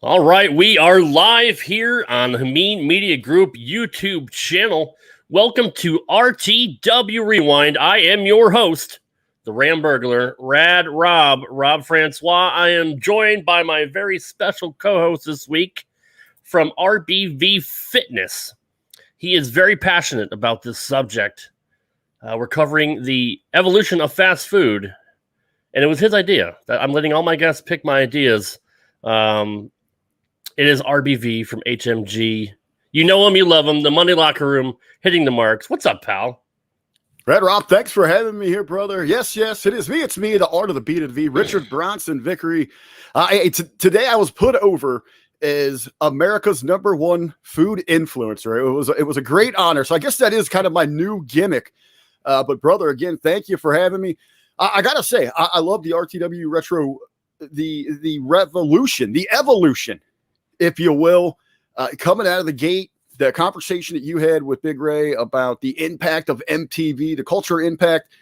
All right, we are live here on the Hamin Media Group YouTube channel. Welcome to RTW Rewind. I am your host, the Hamburger, Rad Rob Francois. I am joined by my very special co-host this week from RBV Fitness. He is very passionate about this subject. We're covering the evolution of fast food, and it was his idea. I'm letting all my guests pick my ideas. It is RBV from HMG. You know him, you love him. The Monday Locker Room, hitting the marks. What's up, pal? Rad Rob, thanks for having me here, brother. Yes, it is me. It's me, the art of the B2V, Richard Bronson Vickery. Today I was put over as America's #1 food influencer. It was a great honor. So I guess that is kind of my new gimmick. But brother, again, thank you for having me. I gotta say, I love the RTW retro, the revolution, the evolution, if you will, coming out of the gate. The conversation that you had with Big Ray about the impact of MTV, the culture impact.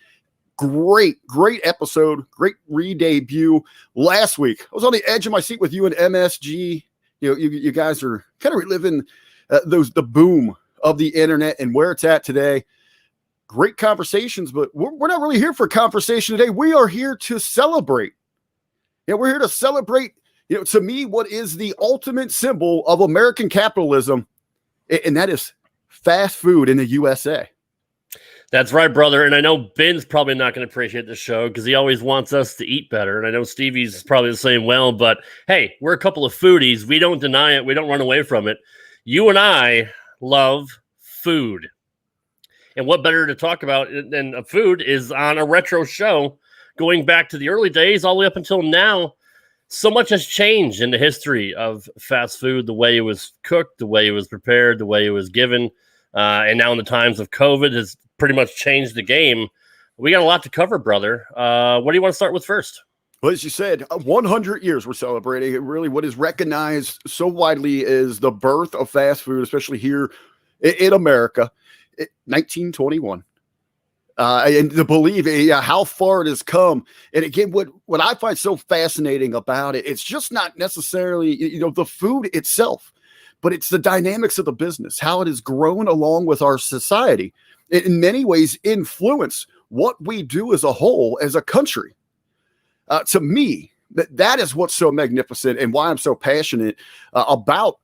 Great episode. Great re-debut last week. I was on the edge of my seat with you and MSG. You guys are kind of reliving the boom of the internet and where it's at today. Great conversations, but we're not really here for conversation today. We are here to celebrate. Yeah, we're here to celebrate, to me, what is the ultimate symbol of American capitalism, and that is fast food in the USA. That's right, brother. And I know Ben's probably not going to appreciate the show because he always wants us to eat better. And I know Stevie's probably the same well, but hey, we're a couple of foodies. We don't deny it. We don't run away from it. You and I love food. And what better to talk about than food is on a retro show going back to the early days all the way up until now. So much has changed in the history of fast food, the way it was cooked, the way it was prepared, the way it was given. And now in the times of COVID has pretty much changed the game. We got a lot to cover, brother. What do you want to start with first? Well, as you said, 100 years we're celebrating. Really what is recognized so widely is the birth of fast food, especially here in America, 1921. And to believe how far it has come. And again, what I find so fascinating about it, it's just not necessarily, the food itself, but it's the dynamics of the business, how it has grown along with our society. It in many ways influence what we do as a whole, as a country. To me, that is what's so magnificent and why I'm so passionate about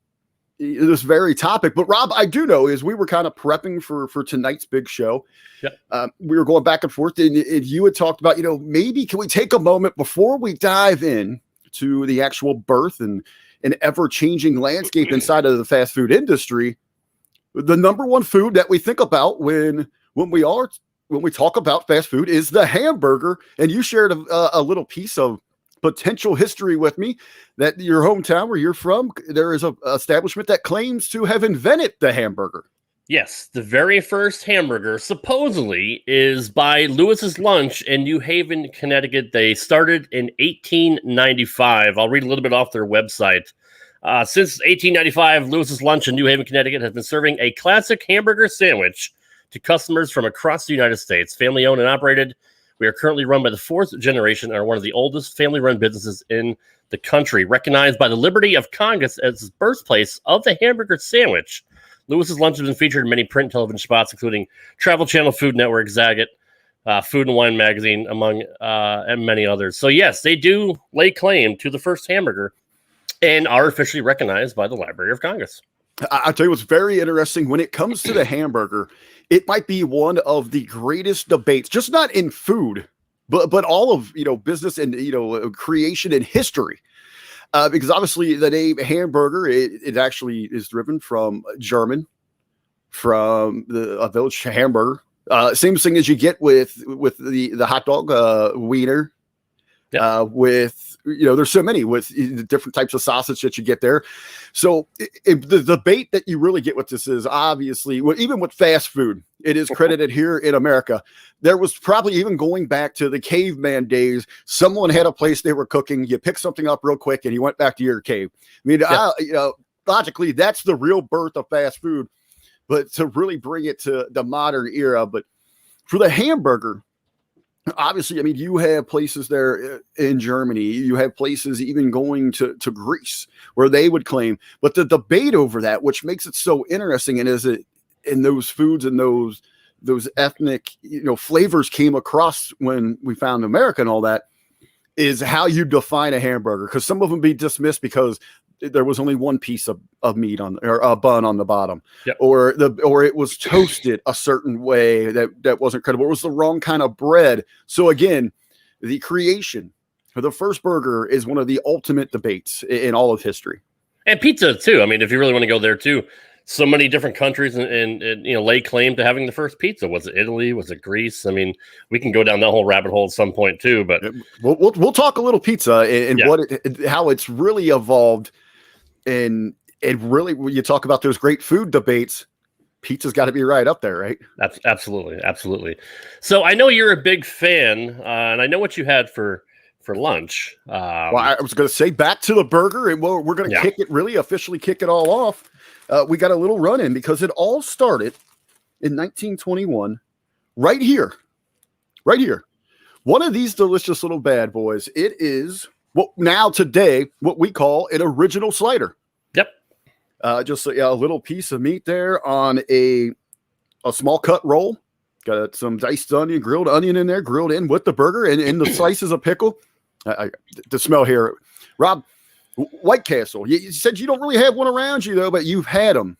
this very topic. But Rob, I do know is we were kind of prepping for tonight's big show. Yep. We were going back and forth, and you had talked about, maybe can we take a moment before we dive in to the actual birth and an ever-changing landscape inside of the fast food industry. The #1 food that we think about when we talk about fast food is the hamburger. And you shared a little piece of potential history with me that your hometown where you're from, there is an establishment that claims to have invented the hamburger. Yes, the very first hamburger supposedly is by Lewis's Lunch in New Haven, Connecticut. They started in 1895. I'll read a little bit off their website. Since 1895, Lewis's Lunch in New Haven, Connecticut has been serving a classic hamburger sandwich to customers from across the United States. Family owned and operated. We are currently run by the 4th generation and are one of the oldest family-run businesses in the country. Recognized by the Liberty of Congress as the birthplace of the hamburger sandwich, Lewis's Lunch has been featured in many print and television spots, including Travel Channel, Food Network, Zagat, Food and Wine Magazine, among and many others. So yes, they do lay claim to the first hamburger and are officially recognized by the Library of Congress. I'll tell you what's very interesting when it comes to the hamburger. It might be one of the greatest debates, just not in food, but all of business and creation and history, because obviously the name hamburger it actually is driven from German, from the village Hamburger. Same thing as you get with the hot dog wiener. Yep. With there's so many with the different types of sausage that you get there. So the debate that you really get with this is obviously, even with fast food, it is credited here in America. There was probably even going back to the caveman days. Someone had a place they were cooking. You pick something up real quick and you went back to your cave. I mean, logically, that's the real birth of fast food. But to really bring it to the modern era, but for the hamburger, Obviously, I mean, you have places there in Germany, you have places even going to Greece where they would claim, but the debate over that, which makes it so interesting, and is it in those foods and those ethnic, flavors came across when we found America and all that, is how you define a hamburger. Because some of them be dismissed because there was only one piece of meat or a bun on the bottom, yep. or it was toasted a certain way that wasn't credible. It was the wrong kind of bread. So again, the creation of the first burger is one of the ultimate debates in all of history. And pizza too. I mean, if you really want to go there too, so many different countries and lay claim to having the first pizza. Was it Italy? Was it Greece? I mean, we can go down that whole rabbit hole at some point too. But we'll talk a little pizza and how it's really evolved. And really, when you talk about those great food debates, pizza's got to be right up there, right? Absolutely. So I know you're a big fan, and I know what you had for lunch. Well, I was going to say back to the burger, and we're going to officially kick it all off. We got a little run in because it all started in 1921, right here. One of these delicious little bad boys. It is today what we call an original slider. Yep. Just a little piece of meat there on a small cut roll. Got some diced onion, grilled onion in there, grilled in with the burger, and in the slices of pickle. The smell here, Rob. White Castle. You said you don't really have one around you though, but you've had them.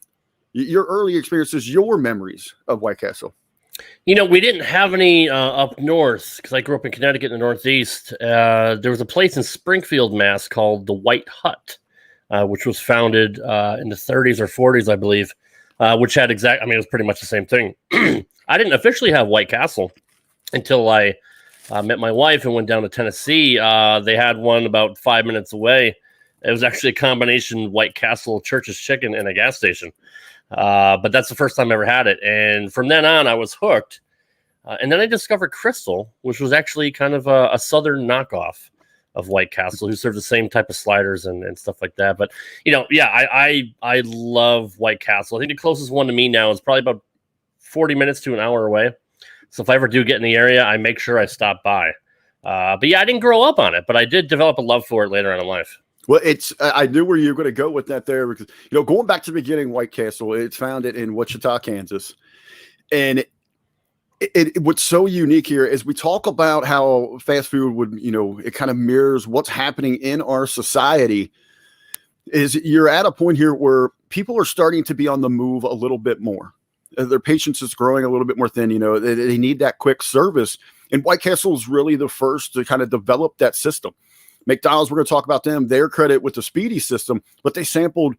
Your early experiences, your memories of White Castle. We didn't have any up north because I grew up in Connecticut in the Northeast. There was a place in Springfield, Mass. Called the White Hut, which was founded in the 30s or 40s, I believe, which had it was pretty much the same thing. I didn't officially have White Castle until I met my wife and went down to Tennessee. They had one about 5 minutes away. It was actually a combination White Castle, Church's Chicken, and a gas station. But that's the first time I ever had it. And from then on, I was hooked. And then I discovered Crystal, which was actually kind of a southern knockoff of White Castle, who served the same type of sliders and stuff like that. But, I love White Castle. I think the closest one to me now is probably about 40 minutes to an hour away. So if I ever do get in the area, I make sure I stop by. But yeah, I didn't grow up on it, but I did develop a love for it later on in life. Well, I knew where you were going to go with that there because, going back to the beginning, White Castle, it's founded in Wichita, Kansas. And what's so unique here is we talk about how fast food would, it kind of mirrors what's happening in our society. Is you're at a point here where people are starting to be on the move a little bit more. Their patience is growing a little bit more thin. They need that quick service. And White Castle is really the first to kind of develop that system. McDonald's, we're going to talk about them, their credit with the Speedy system, but they sampled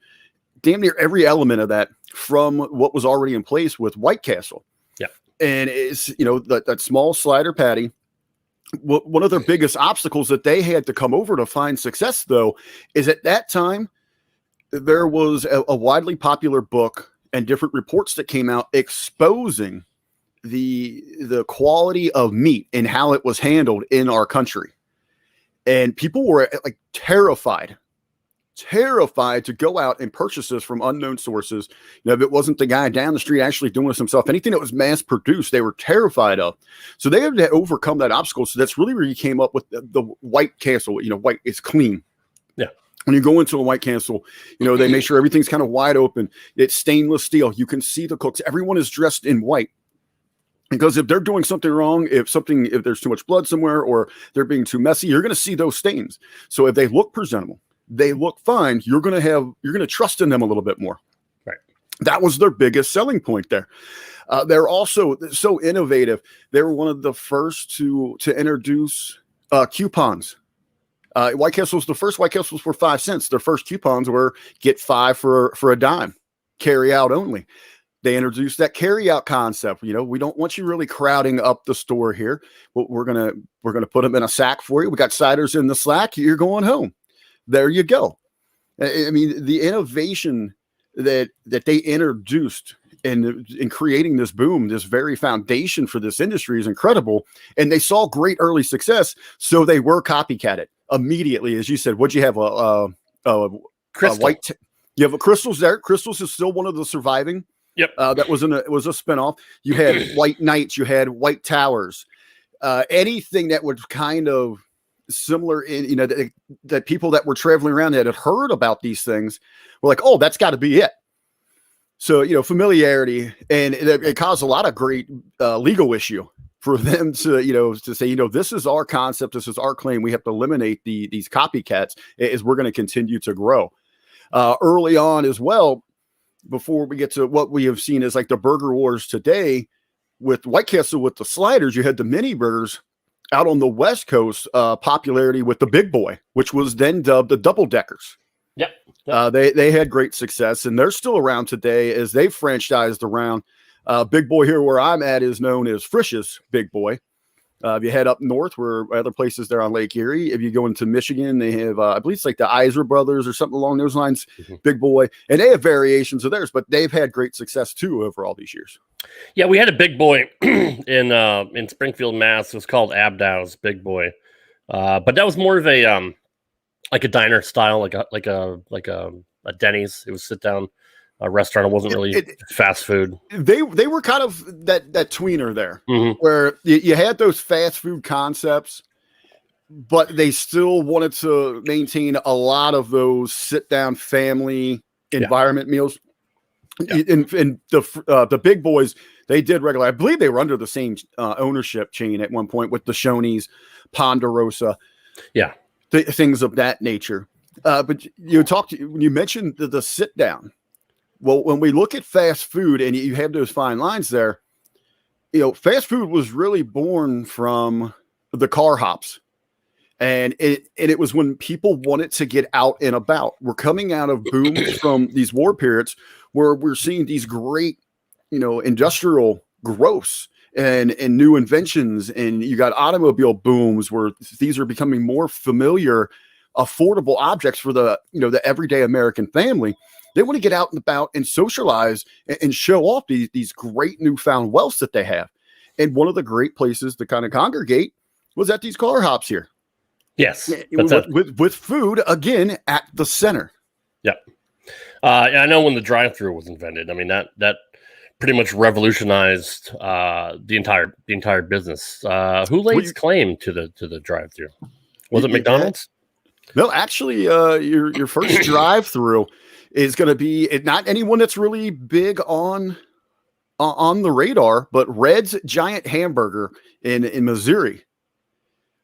damn near every element of that from what was already in place with White Castle. Yeah. And it's, that small slider patty. One of their biggest obstacles that they had to come over to find success, though, is at that time, there was a widely popular book and different reports that came out exposing the quality of meat and how it was handled in our country. And people were like terrified to go out and purchase this from unknown sources. If it wasn't the guy down the street actually doing this himself, anything that was mass produced, they were terrified of. So they had to overcome that obstacle. So that's really where you came up with the White Castle. White is clean. Yeah. When you go into a White Castle, they make sure everything's kind of wide open. It's stainless steel. You can see the cooks. Everyone is dressed in white. Because if they're doing something wrong, if there's too much blood somewhere or they're being too messy, you're going to see those stains. So if they look presentable, they look fine, you're going to trust in them a little bit more. Right. That was their biggest selling point there. They're also so innovative. They were one of the first to introduce coupons. White Castle was the first. White Castles were 5 cents. Their first coupons were get 5 for a dime, carry out only. They introduced that carry-out concept. We don't want you really crowding up the store here. We're gonna put them in a sack for you. We got ciders in the slack. You're going home. There you go. I mean, the innovation that they introduced in creating this boom, this very foundation for this industry is incredible. And they saw great early success, so they were copycatted immediately. As you said, what'd you have? Crystal. You have a Crystals there. Crystals is still one of the surviving. Yep. That was it was a spinoff. You had White Knights, you had White Towers. anything that would kind of similar in, that people that were traveling around that had heard about these things were like, oh, that's got to be it. So, familiarity, and it caused a lot of great legal issue for them to say, this is our concept. This is our claim. We have to eliminate these copycats as we're going to continue to grow. Early on as well, before we get to what we have seen as like the burger wars today with White Castle, with the sliders, you had the mini burgers out on the West Coast, popularity with the Big Boy, which was then dubbed the double deckers. Yep. They had great success, and they're still around today as they've franchised around. Big Boy here where I'm at is known as Frisch's Big Boy. If you head up north, where other places there on Lake Erie, if you go into Michigan, they have, I believe it's like the Iser Brothers or something along those lines, Big Boy, and they have variations of theirs, but they've had great success too over all these years. Yeah, we had a Big Boy in Springfield, Mass. It was called Abdow's Big Boy, but that was more of a like a diner style, like a Denny's. It was sit down restaurant. It wasn't really fast food. They were kind of that tweener there, where you had those fast food concepts, but they still wanted to maintain a lot of those sit down family environment meals. Yeah. And the Big Boys, they did regular. I believe they were under the same ownership chain at one point with the Shoney's, Ponderosa. Yeah. Things of that nature. But you mentioned the sit down. Well, when we look at fast food and you have those fine lines there, fast food was really born from the car hops. And it was when people wanted to get out and about. We're coming out of booms from these war periods where we're seeing these great, industrial growths and new inventions, and you got automobile booms where these are becoming more familiar, affordable objects for the everyday American family. They want to get out and about and socialize and show off these great newfound wealths that they have. And one of the great places to kind of congregate was at these car hops here. Yes, with food again at the center. Yep. I know when the drive-through was invented. I mean that pretty much revolutionized the entire business. Who lays claim to the drive-through? Was it McDonald's? No, actually, your first drive-through is going to be not anyone that's really big on the radar, but Red's Giant Hamburger in Missouri.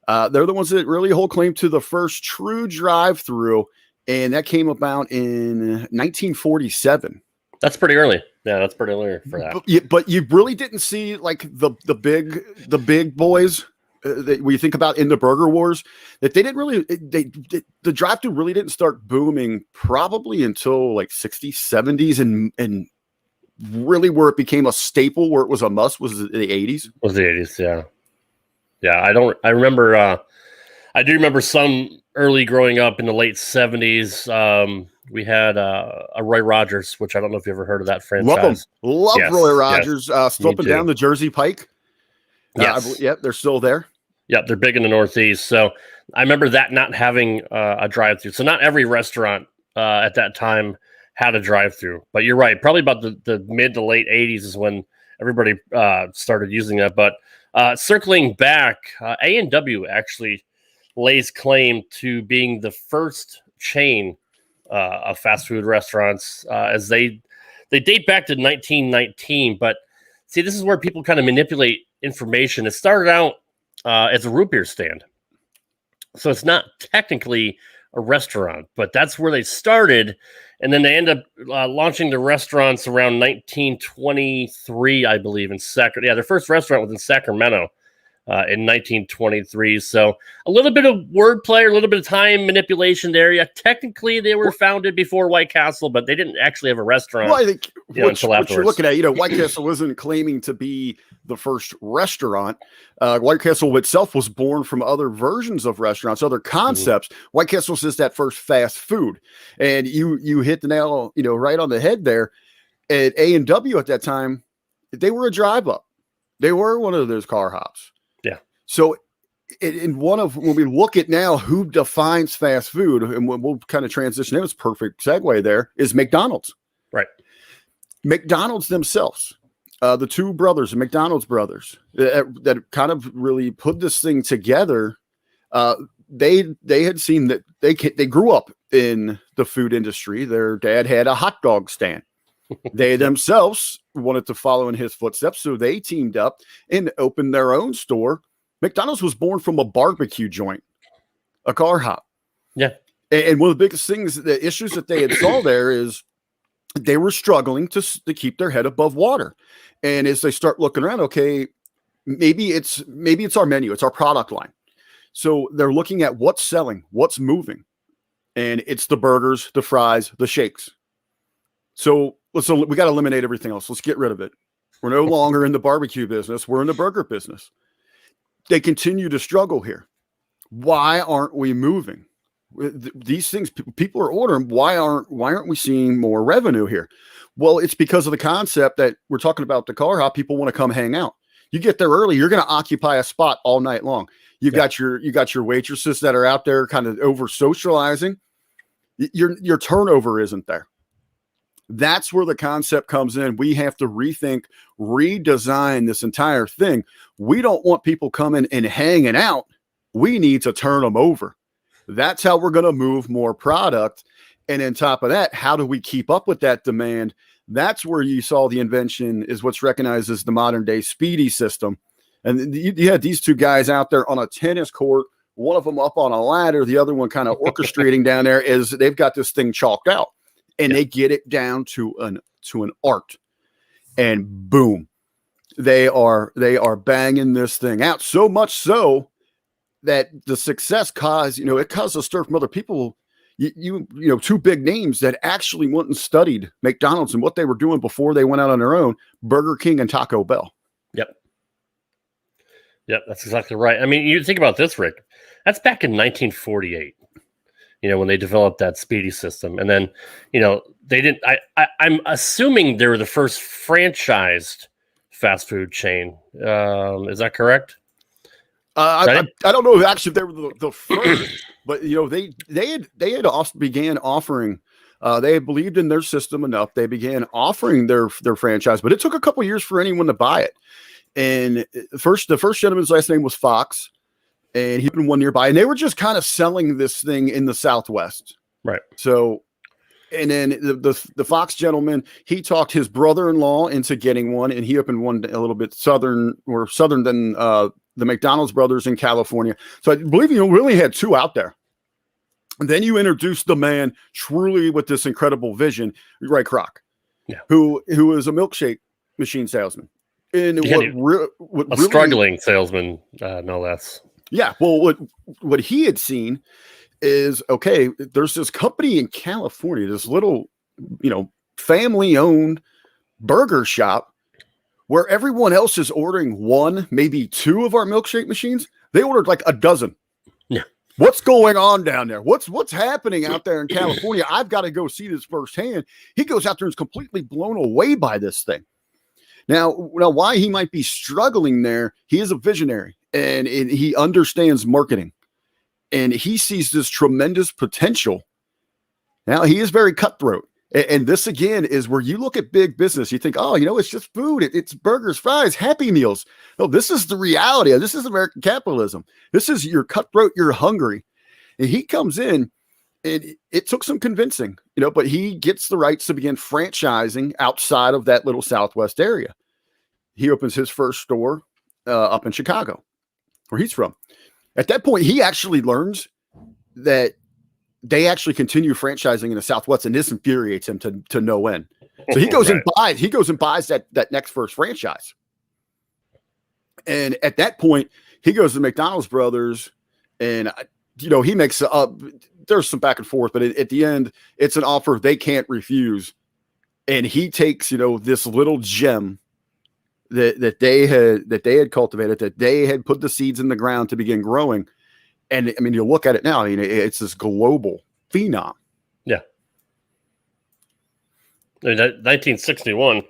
They're the ones that really hold claim to the first true drive-through, and that came about in 1947. That's pretty early. Yeah, that's pretty early for that. But you really didn't see like the big boys that we think about in the burger wars, that they didn't really the drive-thru really didn't start booming probably until like 60s, 70s, and really where it became a staple, where it was a must, was the 80s. Was the 80s, yeah. Yeah, I remember I do remember some early growing up in the late 70s. We had a Roy Rogers, which I don't know if you ever heard of that franchise. Love yes, Roy Rogers. Yes, still up and down the Jersey Pike. Yes. Yep, they're still there. Yep, they're big in the Northeast. So I remember that not having a drive-through. So not every restaurant at that time had a drive-through. But you're right. Probably about the mid to late 80s is when everybody started using that. But circling back, A&W actually lays claim to being the first chain of fast food restaurants, as they date back to 1919. But see, this is where people kind of manipulate information. It started out as a root beer stand, so it's not technically a restaurant, but that's where they started. And then they end up launching the restaurants around 1923, I believe, in Sacramento. Yeah, their first restaurant was in Sacramento in 1923. So a little bit of wordplay, a little bit of time manipulation there. Yeah, technically they were founded before White Castle, but they didn't actually have a restaurant. Well, I think what you're looking at, White Castle wasn't claiming to be the first restaurant. White Castle itself was born from other versions of restaurants, other concepts. White Castle is that first fast food, and you hit the nail, right on the head there. At A&W at that time, they were a drive up. They were one of those car hops. Yeah. So when we look at now who defines fast food, and we'll kind of transition, it was perfect segue there, is McDonald's. Right. McDonald's themselves. the two brothers, the McDonald's brothers, that kind of really put this thing together. They had seen that they grew up in the food industry. Their dad had a hot dog stand. They themselves wanted to follow in his footsteps, so they teamed up and opened their own store. McDonald's was born from a barbecue joint, a car hop. Yeah. And one of the biggest things, the issues that they had saw there is they were struggling to keep their head above water. And as they start looking around, okay, maybe it's our menu, it's our product line. So they're looking at what's selling, what's moving. And it's the burgers, the fries, the shakes. So we got to eliminate everything else. Let's get rid of it. We're no longer in the barbecue business. We're in the burger business. They continue to struggle here. Why aren't we moving? These things people are ordering. Why aren't we seeing more revenue here? Well, it's because of the concept that we're talking about the car hop. People want to come hang out. You get there early, you're going to occupy a spot all night long. You got your waitresses that are out there kind of over socializing. Your turnover isn't there. That's where the concept comes in. We have to rethink, redesign this entire thing. We don't want people coming and hanging out. We need to turn them over. That's how we're going to move more product. And on top of that, how do we keep up with that demand? That's where you saw the invention is what's recognized as the modern day speedy system. And you had these two guys out there on a tennis court, one of them up on a ladder, the other one kind of orchestrating down there as they've got this thing chalked out. And they get it down to an art, and boom, they are banging this thing out so much so that the success it caused a stir from other people. You know, two big names that actually went and studied McDonald's and what they were doing before they went out on their own: Burger King and Taco Bell. Yep, that's exactly right. I mean, you think about this, Rick. That's back in 1948. When they developed that speedy system. And then, they didn't, I'm assuming they were the first franchised fast food chain. Is that correct? I don't know actually if they were the first, but they had also began offering, they had believed in their system enough. They began offering their franchise, but it took a couple years for anyone to buy it. And the first gentleman's last name was Fox. And he opened one nearby, and they were just kind of selling this thing in the Southwest. Right. So, and then the Fox gentleman, he talked his brother-in-law into getting one, and he opened one a little bit southern than the McDonald's brothers in California. So I believe really had two out there. And then you introduced the man truly with this incredible vision, Ray Kroc, who is a milkshake machine salesman. And what struggling salesman, no less. Yeah, well, what he had seen is, okay, there's this company in California, this little, family-owned burger shop where everyone else is ordering one, maybe two of our milkshake machines. They ordered like a dozen. Yeah. What's going on down there? What's happening out there in California? I've got to go see this firsthand. He goes out there and is completely blown away by this thing. Now, why he might be struggling there, he is a visionary. And he understands marketing, and he sees this tremendous potential. Now, he is very cutthroat. And this, again, is where you look at big business. You think, it's just food. It's burgers, fries, Happy Meals. No, this is the reality. This is American capitalism. This is you're cutthroat. You're hungry. And he comes in, and it took some convincing, but he gets the rights to begin franchising outside of that little Southwest area. He opens his first store up in Chicago, where he's from. At that point, he actually learns that they actually continue franchising in the Southwest, and this infuriates him to no end. So he goes and buys that next first franchise. And at that point, he goes to McDonald's brothers, and he makes up. There's some back and forth, but at the end, it's an offer they can't refuse. And he takes this little gem that they had cultivated, that they had put the seeds in the ground to begin growing. And I mean, you look at it now, it's this global phenom. Yeah. 1961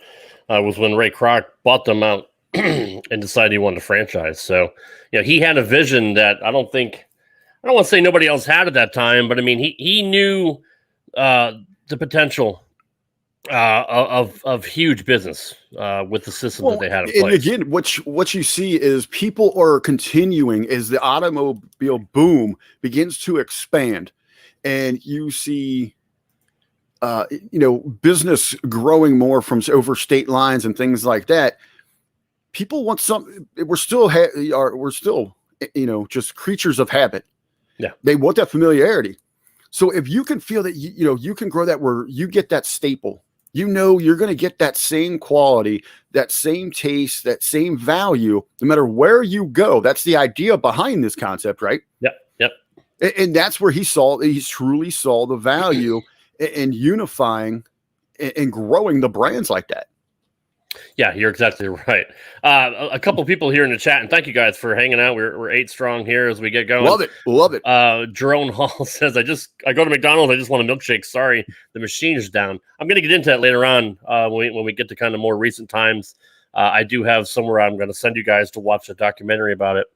was when Ray Kroc bought them out and decided he wanted to franchise. So, he had a vision that I don't want to say nobody else had at that time, but I mean, he knew the potential of huge business with the system that they had in place. And again, what you see is people are continuing as the automobile boom begins to expand, and you see, business growing more from over state lines and things like that. People want some. We're still just creatures of habit. Yeah, they want that familiarity. So if you can feel that you can grow that where you get that staple, you're going to get that same quality, that same taste, that same value, no matter where you go. That's the idea behind this concept, right? Yep. And that's where he truly saw the value in unifying and growing the brands like that. Yeah, you're exactly right. A couple people here in the chat, and thank you guys for hanging out. We're 8 strong here as we get going. Love it. Jerome Hall says, I go to McDonald's, I just want a milkshake. Sorry, the machine is down. I'm going to get into that later on when we get to kind of more recent times. I do have somewhere I'm going to send you guys to watch a documentary about it.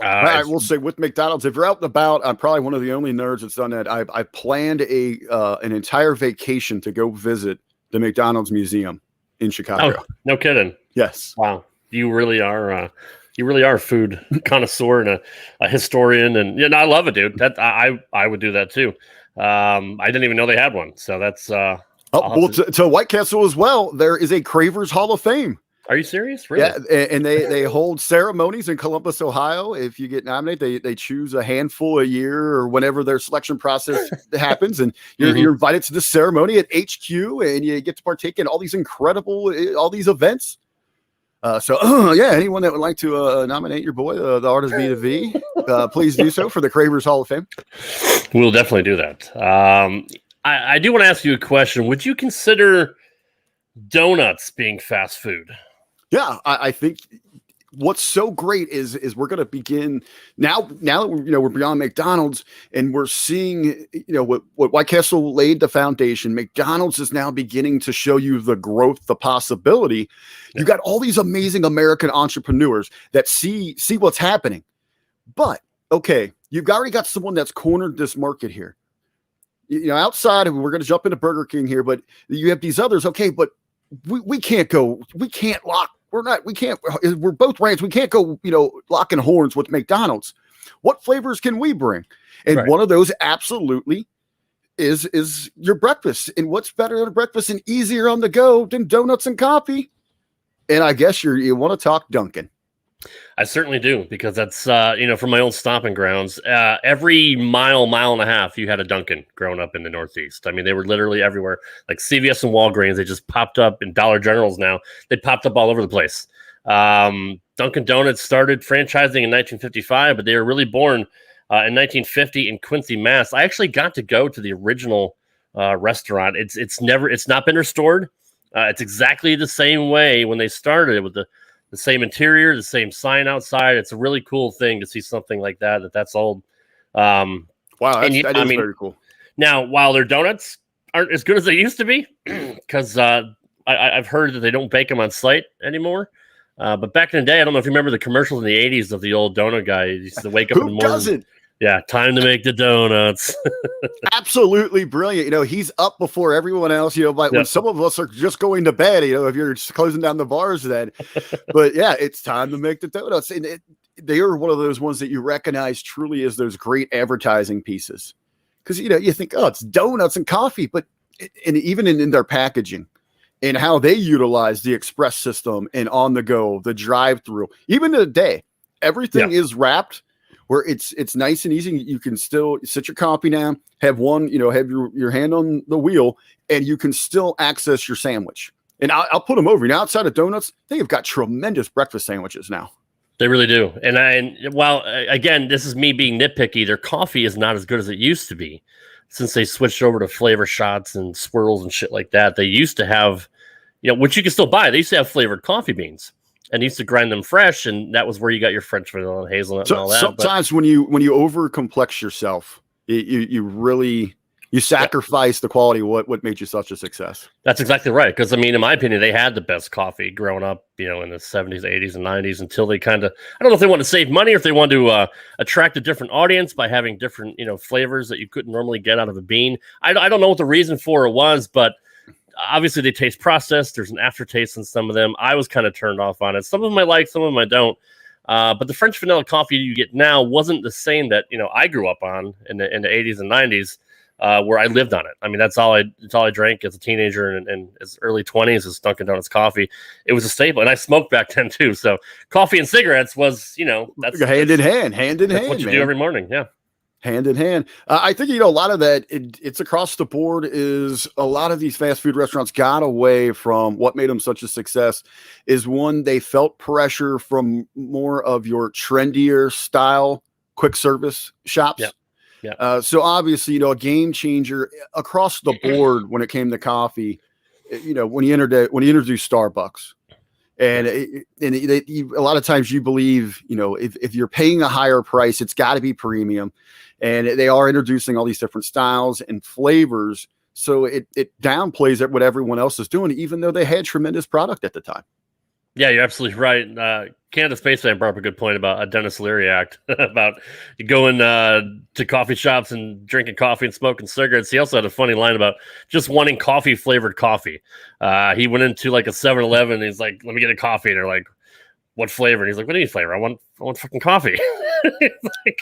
I will say with McDonald's, if you're out and about, I'm probably one of the only nerds that's done that. I planned an entire vacation to go visit the McDonald's museum in Chicago. Oh, no kidding. Yes. Wow. You really are a food connoisseur and a historian, and I love it, dude. That I would do that too. I didn't even know they had one, so that's to White Castle as well. There is a Cravers Hall of Fame. Are you serious? Really? Yeah, and they hold ceremonies in Columbus, Ohio. If you get nominated, they choose a handful a year or whenever their selection process happens, and you're invited to the ceremony at HQ, and you get to partake in all these events. Anyone that would like to nominate your boy, the Artisan B2V, please do so for the Cravers Hall of Fame. We'll definitely do that. I do want to ask you a question. Would you consider donuts being fast food? Yeah, I think what's so great is we're going to begin now that we're beyond McDonald's and we're seeing what White Castle laid the foundation. McDonald's is now beginning to show you the growth, the possibility. You got all these amazing American entrepreneurs that see what's happening. But okay, you've already got someone that's cornered this market here. Outside, we're going to jump into Burger King here, but you have these others. Okay, but we can't go. We can't lock. We're both brands. We can't go, locking horns with McDonald's. What flavors can we bring? And one of those absolutely is your breakfast. And what's better than breakfast and easier on the go than donuts and coffee? And I guess you want to talk Dunkin'. I certainly do, because that's, from my old stomping grounds, every mile and a half, you had a Dunkin' growing up in the Northeast. I mean, they were literally everywhere, like CVS and Walgreens. They just popped up in Dollar Generals now. They popped up all over the place. Dunkin' Donuts started franchising in 1955, but they were really born in 1950 in Quincy, Mass. I actually got to go to the original restaurant. It's not been restored. It's exactly the same way when they started, with the same interior, the same sign outside. It's a really cool thing to see something like that's old. Wow, that is very cool. Now, while their donuts aren't as good as they used to be, because I've heard that they don't bake them on site anymore. But back in the day, I don't know if you remember the commercials in the 80s of the old donut guy. He used to wake up in the morning. Who doesn't? Yeah, time to make the donuts. Absolutely brilliant. He's up before everyone else, when some of us are just going to bed, if you're closing down the bars then. But yeah, it's time to make the donuts. And they are one of those ones that you recognize truly as those great advertising pieces. Because, you think, oh, it's donuts and coffee, but even in their packaging and how they utilize the express system and on the go, the drive-through, even today, everything is wrapped where it's nice and easy. You can still sit your coffee down, have have your hand on the wheel, and you can still access your sandwich. And I'll put them over. Outside of donuts, they have got tremendous breakfast sandwiches now. They really do. And while, again, this is me being nitpicky, their coffee is not as good as it used to be since they switched over to flavor shots and swirls and shit like that. They used to have, which you can still buy. They used to have flavored coffee beans. And used to grind them fresh, and that was where you got your French vanilla and hazelnut and all that. Sometimes when you over complex yourself, you really sacrifice the quality of what made you such a success. That's exactly right. Because in my opinion, they had the best coffee growing up, in the 70s, 80s, and 90s until they kind of, I don't know if they want to save money or if they want to attract a different audience by having different flavors that you couldn't normally get out of a bean. I don't know what the reason for it was, but obviously they taste processed. There's an aftertaste in some of them. I was kind of turned off on it. Some of them I like, some of them I don't. But the French vanilla coffee you get now wasn't the same that I grew up on in the 80s and 90s, where I lived on it. I mean, that's all I drank as a teenager and as early 20s is Dunkin' Donuts coffee. It was a staple, and I smoked back then too. So coffee and cigarettes was that's hand in hand. That's what you do every morning. Yeah. Hand in hand. I think, a lot of that, it's across the board, is a lot of these fast food restaurants got away from what made them such a success is one, they felt pressure from more of your trendier style quick service shops. Yeah. Yeah. So obviously, a game changer across the board when it came to coffee, when you introduced Starbucks. And a lot of times you believe, if you're paying a higher price, it's got to be premium. And they are introducing all these different styles and flavors. So it downplays what everyone else is doing, even though they had tremendous product at the time. Yeah, you're absolutely right. Canada Spaceman brought up a good point about a Dennis Leary act about going to coffee shops and drinking coffee and smoking cigarettes. He also had a funny line about just wanting coffee-flavored coffee. He went into like a 7-Eleven and he's like, let me get a coffee. And they're like, what flavor? And he's like, what do you mean flavor? I want fucking coffee. It's like,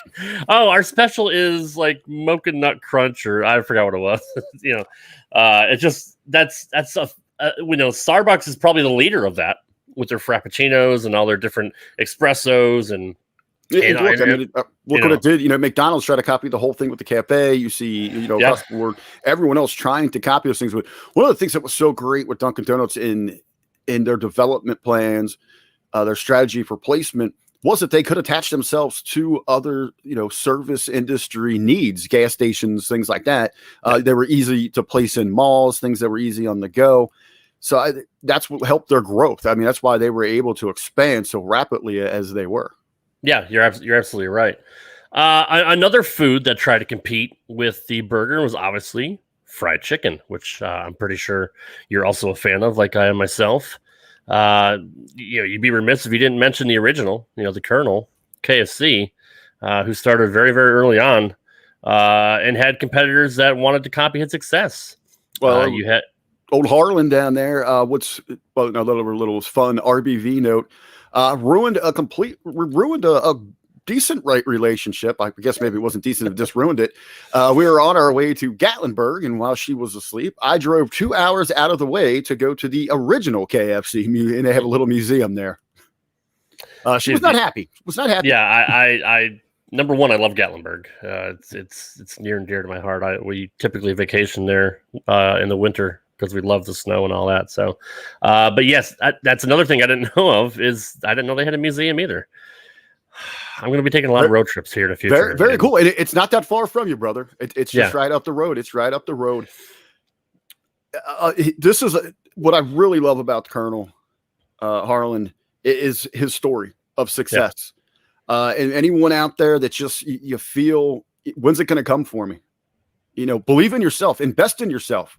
oh, our special is like mocha nut crunch, or I forgot what it was. It's just that's Starbucks is probably the leader of that with their frappuccinos and all their different espressos and. Look what it did. McDonald's tried to copy the whole thing with the cafe. You see, across the board, everyone else trying to copy those things. But one of the things that was so great with Dunkin' Donuts in their development plans, their strategy for placement, was that they could attach themselves to other, service industry needs, gas stations, things like that. They were easy to place in malls, things that were easy on the go. So that's what helped their growth. I mean, that's why they were able to expand so rapidly as they were. Yeah, you're absolutely right. Another food that tried to compete with the burger was obviously fried chicken, which I'm pretty sure you're also a fan of, like I am myself. You'd be remiss if you didn't mention the original, the Colonel, KFC, who started very, very early on and had competitors that wanted to copy his success. Well, you had old Harlan down there. A little fun RBV note. Ruined a decent relationship. I guess maybe it wasn't decent, it just ruined it. We were on our way to Gatlinburg, and while she was asleep, I drove 2 hours out of the way to go to the original KFC, and they have a little museum there. She was not happy. Yeah, I number one, I love Gatlinburg. It's near and dear to my heart. We typically vacation there in the winter, because we love the snow and all that. So, but yes, that's another thing I didn't know of, is I didn't know they had a museum either. I'm going to be taking a lot of road trips here in the future. Very, very cool. And it's not that far from you, brother. It's just right up the road. It's right up the road. This is what I really love about Colonel Harlan is his story of success. Yeah. And anyone out there that just, you feel, when's it going to come for me? Believe in yourself, invest in yourself.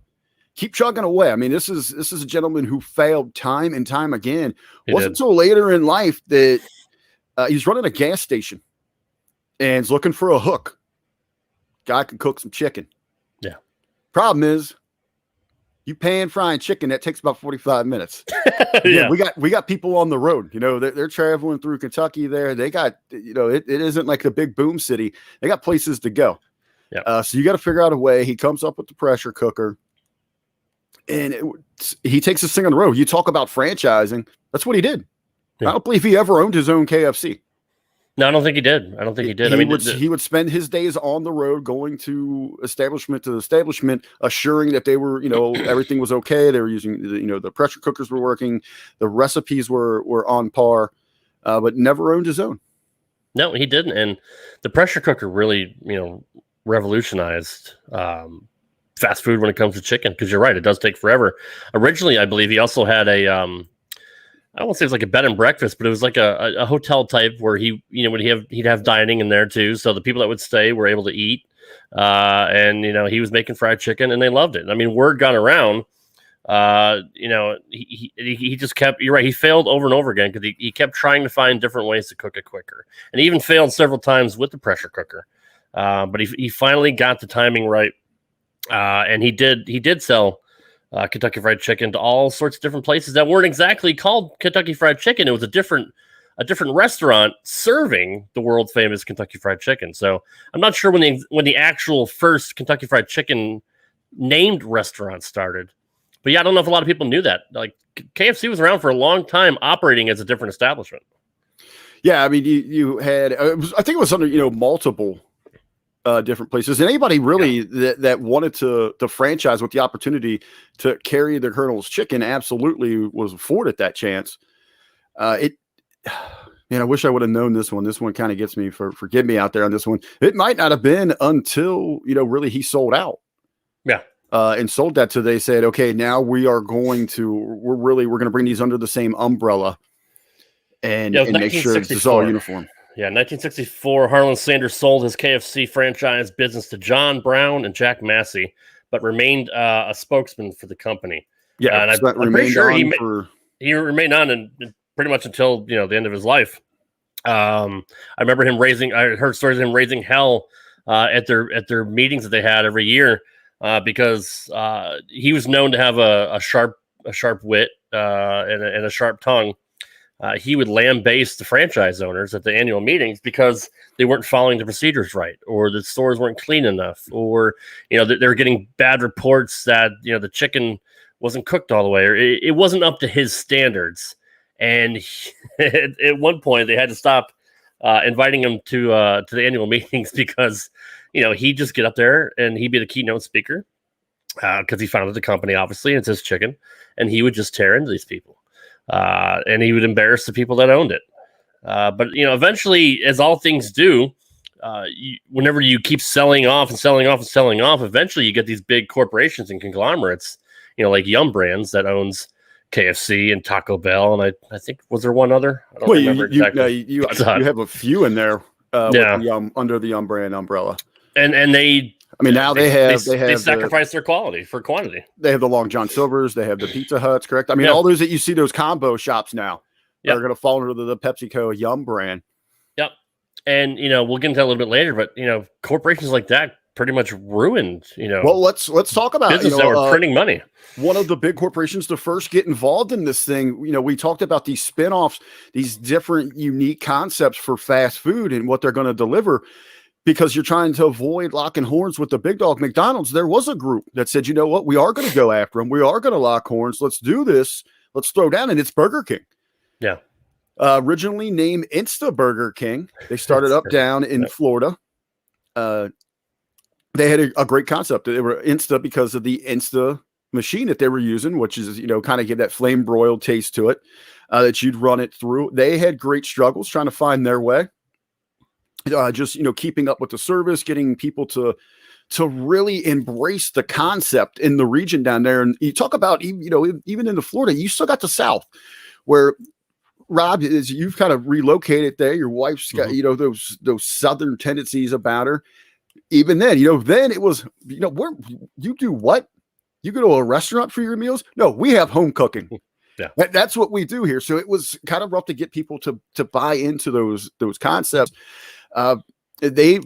Keep chugging away. I mean, this is a gentleman who failed time and time again. It wasn't until later in life that he's running a gas station and he's looking for a hook. Guy can cook some chicken. Yeah. Problem is, you paying frying chicken, that takes about 45 minutes. Yeah. We got people on the road. They're traveling through Kentucky there. They got, it isn't like the big boom city. They got places to go. Yeah. So you got to figure out a way. He comes up with the pressure cooker. And he takes this thing on the road. You talk about franchising. That's what he did. Yeah. I don't believe he ever owned his own KFC. No, I don't think he did. He would spend his days on the road, going to establishment to establishment, assuring that they were, everything was okay. They were using, the pressure cookers were working, the recipes were on par, but never owned his own. No, he didn't. And the pressure cooker really, revolutionized fast food when it comes to chicken, because you're right, it does take forever. Originally, I believe he also had a I won't say it was like a bed and breakfast, but it was like a hotel type where he'd have dining in there too, so the people that would stay were able to eat, and he was making fried chicken and they loved it. I mean, word got around. He just kept, you're right, he failed over and over again because he kept trying to find different ways to cook it quicker, and he even failed several times with the pressure cooker, but he finally got the timing right. And he did sell Kentucky Fried Chicken to all sorts of different places that weren't exactly called Kentucky Fried Chicken. It was a different restaurant serving the world famous Kentucky Fried Chicken. So I'm not sure when the actual first Kentucky Fried Chicken named restaurant started. But yeah, I don't know if a lot of people knew that. Like KFC was around for a long time operating as a different establishment. Yeah, I mean, you had, I think it was under, multiple different places. And anybody really that wanted to franchise with the opportunity to carry the Colonel's chicken absolutely was afforded that chance. I wish I would have known this one. This one kind of gets me forgive me out there on this one. It might not have been until, really he sold out. Yeah. And sold that to, they said, okay, now we're going to bring these under the same umbrella and make sure it's all uniform. Yeah, 1964, Harlan Sanders sold his KFC franchise business to John Brown and Jack Massey, but remained a spokesman for the company. Yeah, and I'm pretty sure he remained on and pretty much until the end of his life. I remember I heard stories of him raising hell at their meetings that they had every year. Because he was known to have a sharp wit and a sharp tongue. He would lambaste the franchise owners at the annual meetings because they weren't following the procedures right, or the stores weren't clean enough, or they were getting bad reports that the chicken wasn't cooked all the way, or it wasn't up to his standards. And at one point, they had to stop inviting him to the annual meetings because he'd just get up there and he'd be the keynote speaker because he founded the company, obviously, and it's his chicken, and he would just tear into these people, and he would embarrass the people that owned it. But eventually, as all things do, whenever you keep selling off, eventually you get these big corporations and conglomerates, like Yum Brands that owns KFC and Taco Bell, and I think was there one other? I don't remember exactly. You have a few in there under the Yum Brand umbrella. And they, now they sacrifice their quality for quantity. They have the Long John Silvers, they have the Pizza Huts, correct? All those that you see, those combo shops now are going to fall under the PepsiCo Yum Brand. Yep. And we'll get into that a little bit later, but corporations like that pretty much ruined. Well, let's talk about business that were printing money. One of the big corporations to first get involved in this thing. We talked about these spinoffs, these different unique concepts for fast food and what they're going to deliver. Because you're trying to avoid locking horns with the big dog McDonald's, there was a group that said, you know what, we are going to go after them. We are going to lock horns. Let's do this. Let's throw down. And it's Burger King. Yeah. Originally named Insta Burger King. They started down in Florida. They had a great concept. They were Insta because of the Insta machine that they were using, which is, kind of give that flame broiled taste to it, that you'd run it through. They had great struggles trying to find their way. Just keeping up with the service, getting people to really embrace the concept in the region down there. And you talk about even in the Florida, you still got the South, where Rob is. You've kind of relocated there. Your wife's got those Southern tendencies about her. Even then, then it was where you do what? You go to a restaurant for your meals? No, we have home cooking. Yeah, that's what we do here. So it was kind of rough to get people to buy into those concepts. They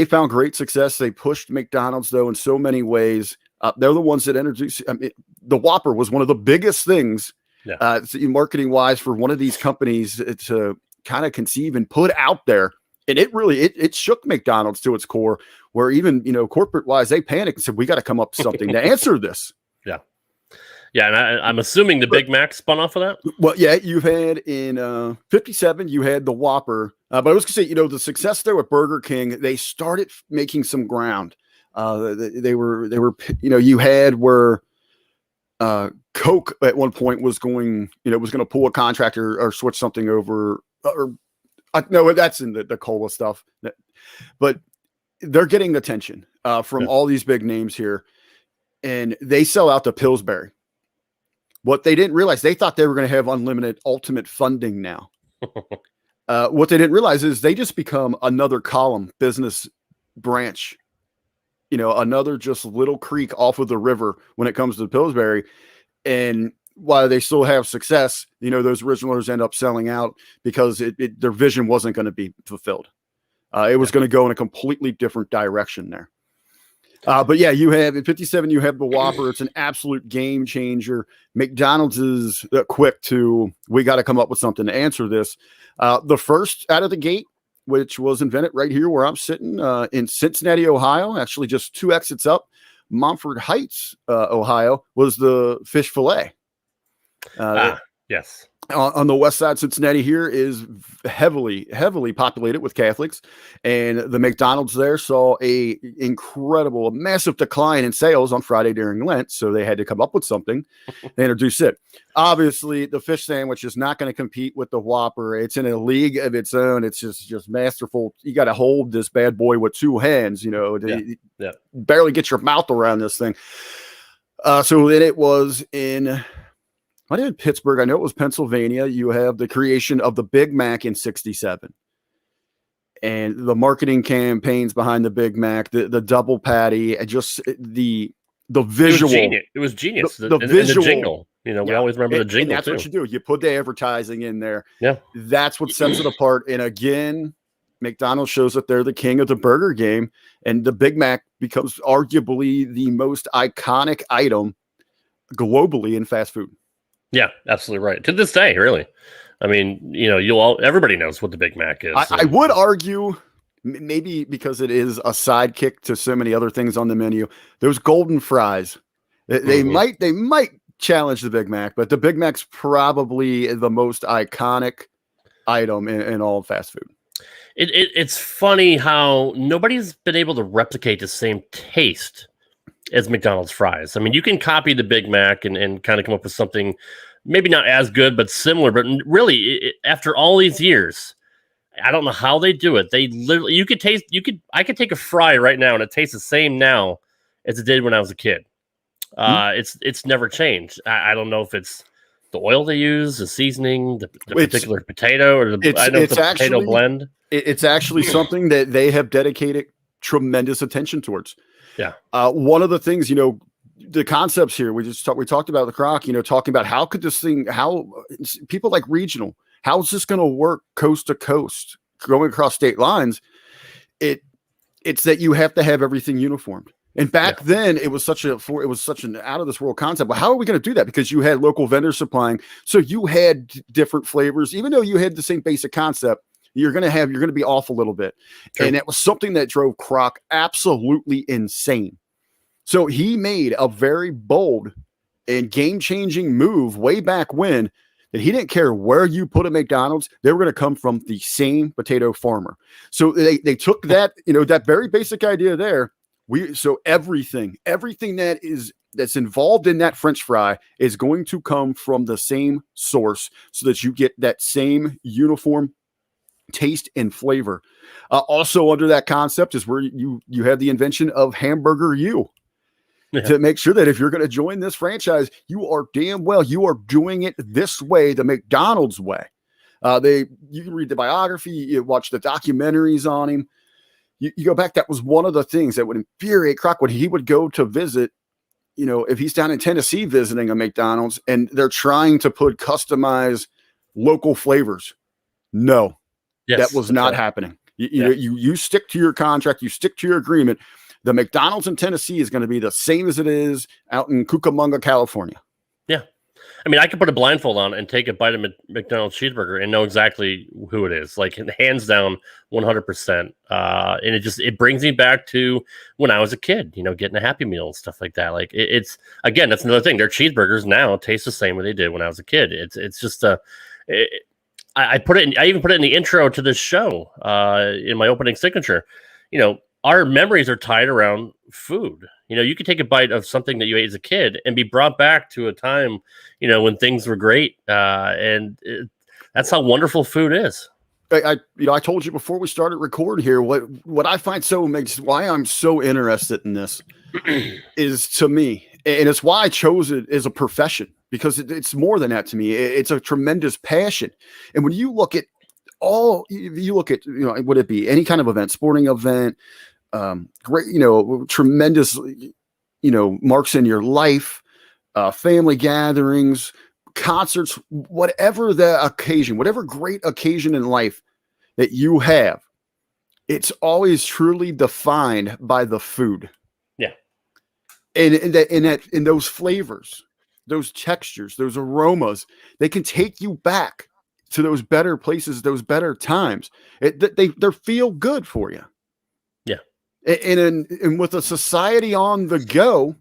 found great success. They pushed McDonald's though in so many ways. They're the ones that introduced. The Whopper was one of the biggest things, marketing wise, for one of these companies to kind of conceive and put out there. And it really it shook McDonald's to its core, where even corporate wise they panicked and said, we got to come up with something to answer this. Yeah, and I'm assuming the Big Mac spun off of that. Well, yeah, you've had in 57, you had the Whopper, but I was going to say, the success there with Burger King, they started making some ground. They were, you had where Coke at one point was going to pull a contractor or switch something over, no, that's in the cola stuff, but they're getting attention from all these big names here, and they sell out to Pillsbury. What they didn't realize, they thought they were going to have unlimited ultimate funding now. What they didn't realize is they just become another column business branch, another just little creek off of the river when it comes to Pillsbury. And while they still have success, those originalers end up selling out because their vision wasn't going to be fulfilled. It was going to go in a completely different direction there. But yeah, you have at 57, you have the Whopper. It's an absolute game changer. McDonald's is quick to, we got to come up with something to answer this. The first out of the gate, which was invented right here where I'm sitting in Cincinnati, Ohio, actually just 2 exits up, Montford Heights, Ohio, was the fish fillet. Yes. On the west side, Cincinnati here is heavily populated with Catholics, and the McDonald's there saw a massive decline in sales on Friday during Lent, so they had to come up with something. They introduced it. Obviously, the fish sandwich is not going to compete with the Whopper. It's in a league of its own. It's just masterful. You got to hold this bad boy with 2 hands, to barely get your mouth around this thing. So then it was in... I did Pittsburgh. I know it was Pennsylvania. You have the creation of the Big Mac in 67. And the marketing campaigns behind the Big Mac, the double patty, and just the visual. It was genius. The visual. The jingle. We always remember the jingle, and that's what you do. You put the advertising in there. Yeah. That's what sets it apart. And again, McDonald's shows that they're the king of the burger game. And the Big Mac becomes arguably the most iconic item globally in fast food. Yeah, absolutely right. To this day, really. I mean, everybody knows what the Big Mac is. I would argue, maybe because it is a sidekick to so many other things on the menu, those golden fries, they might challenge the Big Mac, but the Big Mac's probably the most iconic item in all fast food. It's funny how nobody's been able to replicate the same taste as McDonald's fries. I mean, you can copy the Big Mac and kind of come up with something maybe not as good, but similar. But really, after all these years, I don't know how they do it. They literally, I could take a fry right now and it tastes the same now as it did when I was a kid. It's never changed. I don't know if it's the oil they use, the seasoning, the particular potato, or the potato blend. It's actually something that they have dedicated tremendous attention towards. Yeah. One of the things, the concepts here, we talked about the crock, talking about how people like regional, how is this going to work coast to coast, going across state lines? It's that you have to have everything uniformed. And back then it was such an out of this world concept. Well, how are we going to do that? Because you had local vendors supplying. So you had different flavors, even though you had the same basic concept. You're going to be off a little bit. Sure. And it was something that drove Kroc absolutely insane. So he made a very bold and game-changing move way back when that he didn't care where you put a McDonald's. They were going to come from the same potato farmer. So they took that, that very basic idea there. So everything that's involved in that French fry is going to come from the same source so that you get that same uniform taste and flavor. Also under that concept is where you have the invention of Hamburger to make sure that if you're going to join this franchise, you are doing it this way, the McDonald's way. You can read the biography, you watch the documentaries on him. You go back, that was one of the things that would infuriate Kroc when he would go to visit, if he's down in Tennessee visiting a McDonald's and they're trying to put customized local flavors. No. Yes, that was not happening. You stick to your contract. You stick to your agreement. The McDonald's in Tennessee is going to be the same as it is out in Cucamonga, California. Yeah. I mean, I could put a blindfold on and take a bite of McDonald's cheeseburger and know exactly who it is. Like, hands down, 100%. And it brings me back to when I was a kid, getting a Happy Meal and stuff like that. Like, it's again, that's another thing. Their cheeseburgers now taste the same way they did when I was a kid. It's just I even put it in the intro to this show, in my opening signature. Our memories are tied around food. You could take a bite of something that you ate as a kid and be brought back to a time, when things were great. That's how wonderful food is. I told you before we started recording here, what I find why I'm so interested in this is, to me, and it's why I chose it as a profession, because it's more than that to me. It's a tremendous passion. And when you look at would it be any kind of event, sporting event, great, tremendous, marks in your life, family gatherings, concerts, whatever the occasion, whatever great occasion in life that you have, it's always truly defined by the food. Yeah. And in those flavors, those textures, those aromas, they can take you back to those better places, those better times. They feel good for you. Yeah. And with a society on the go,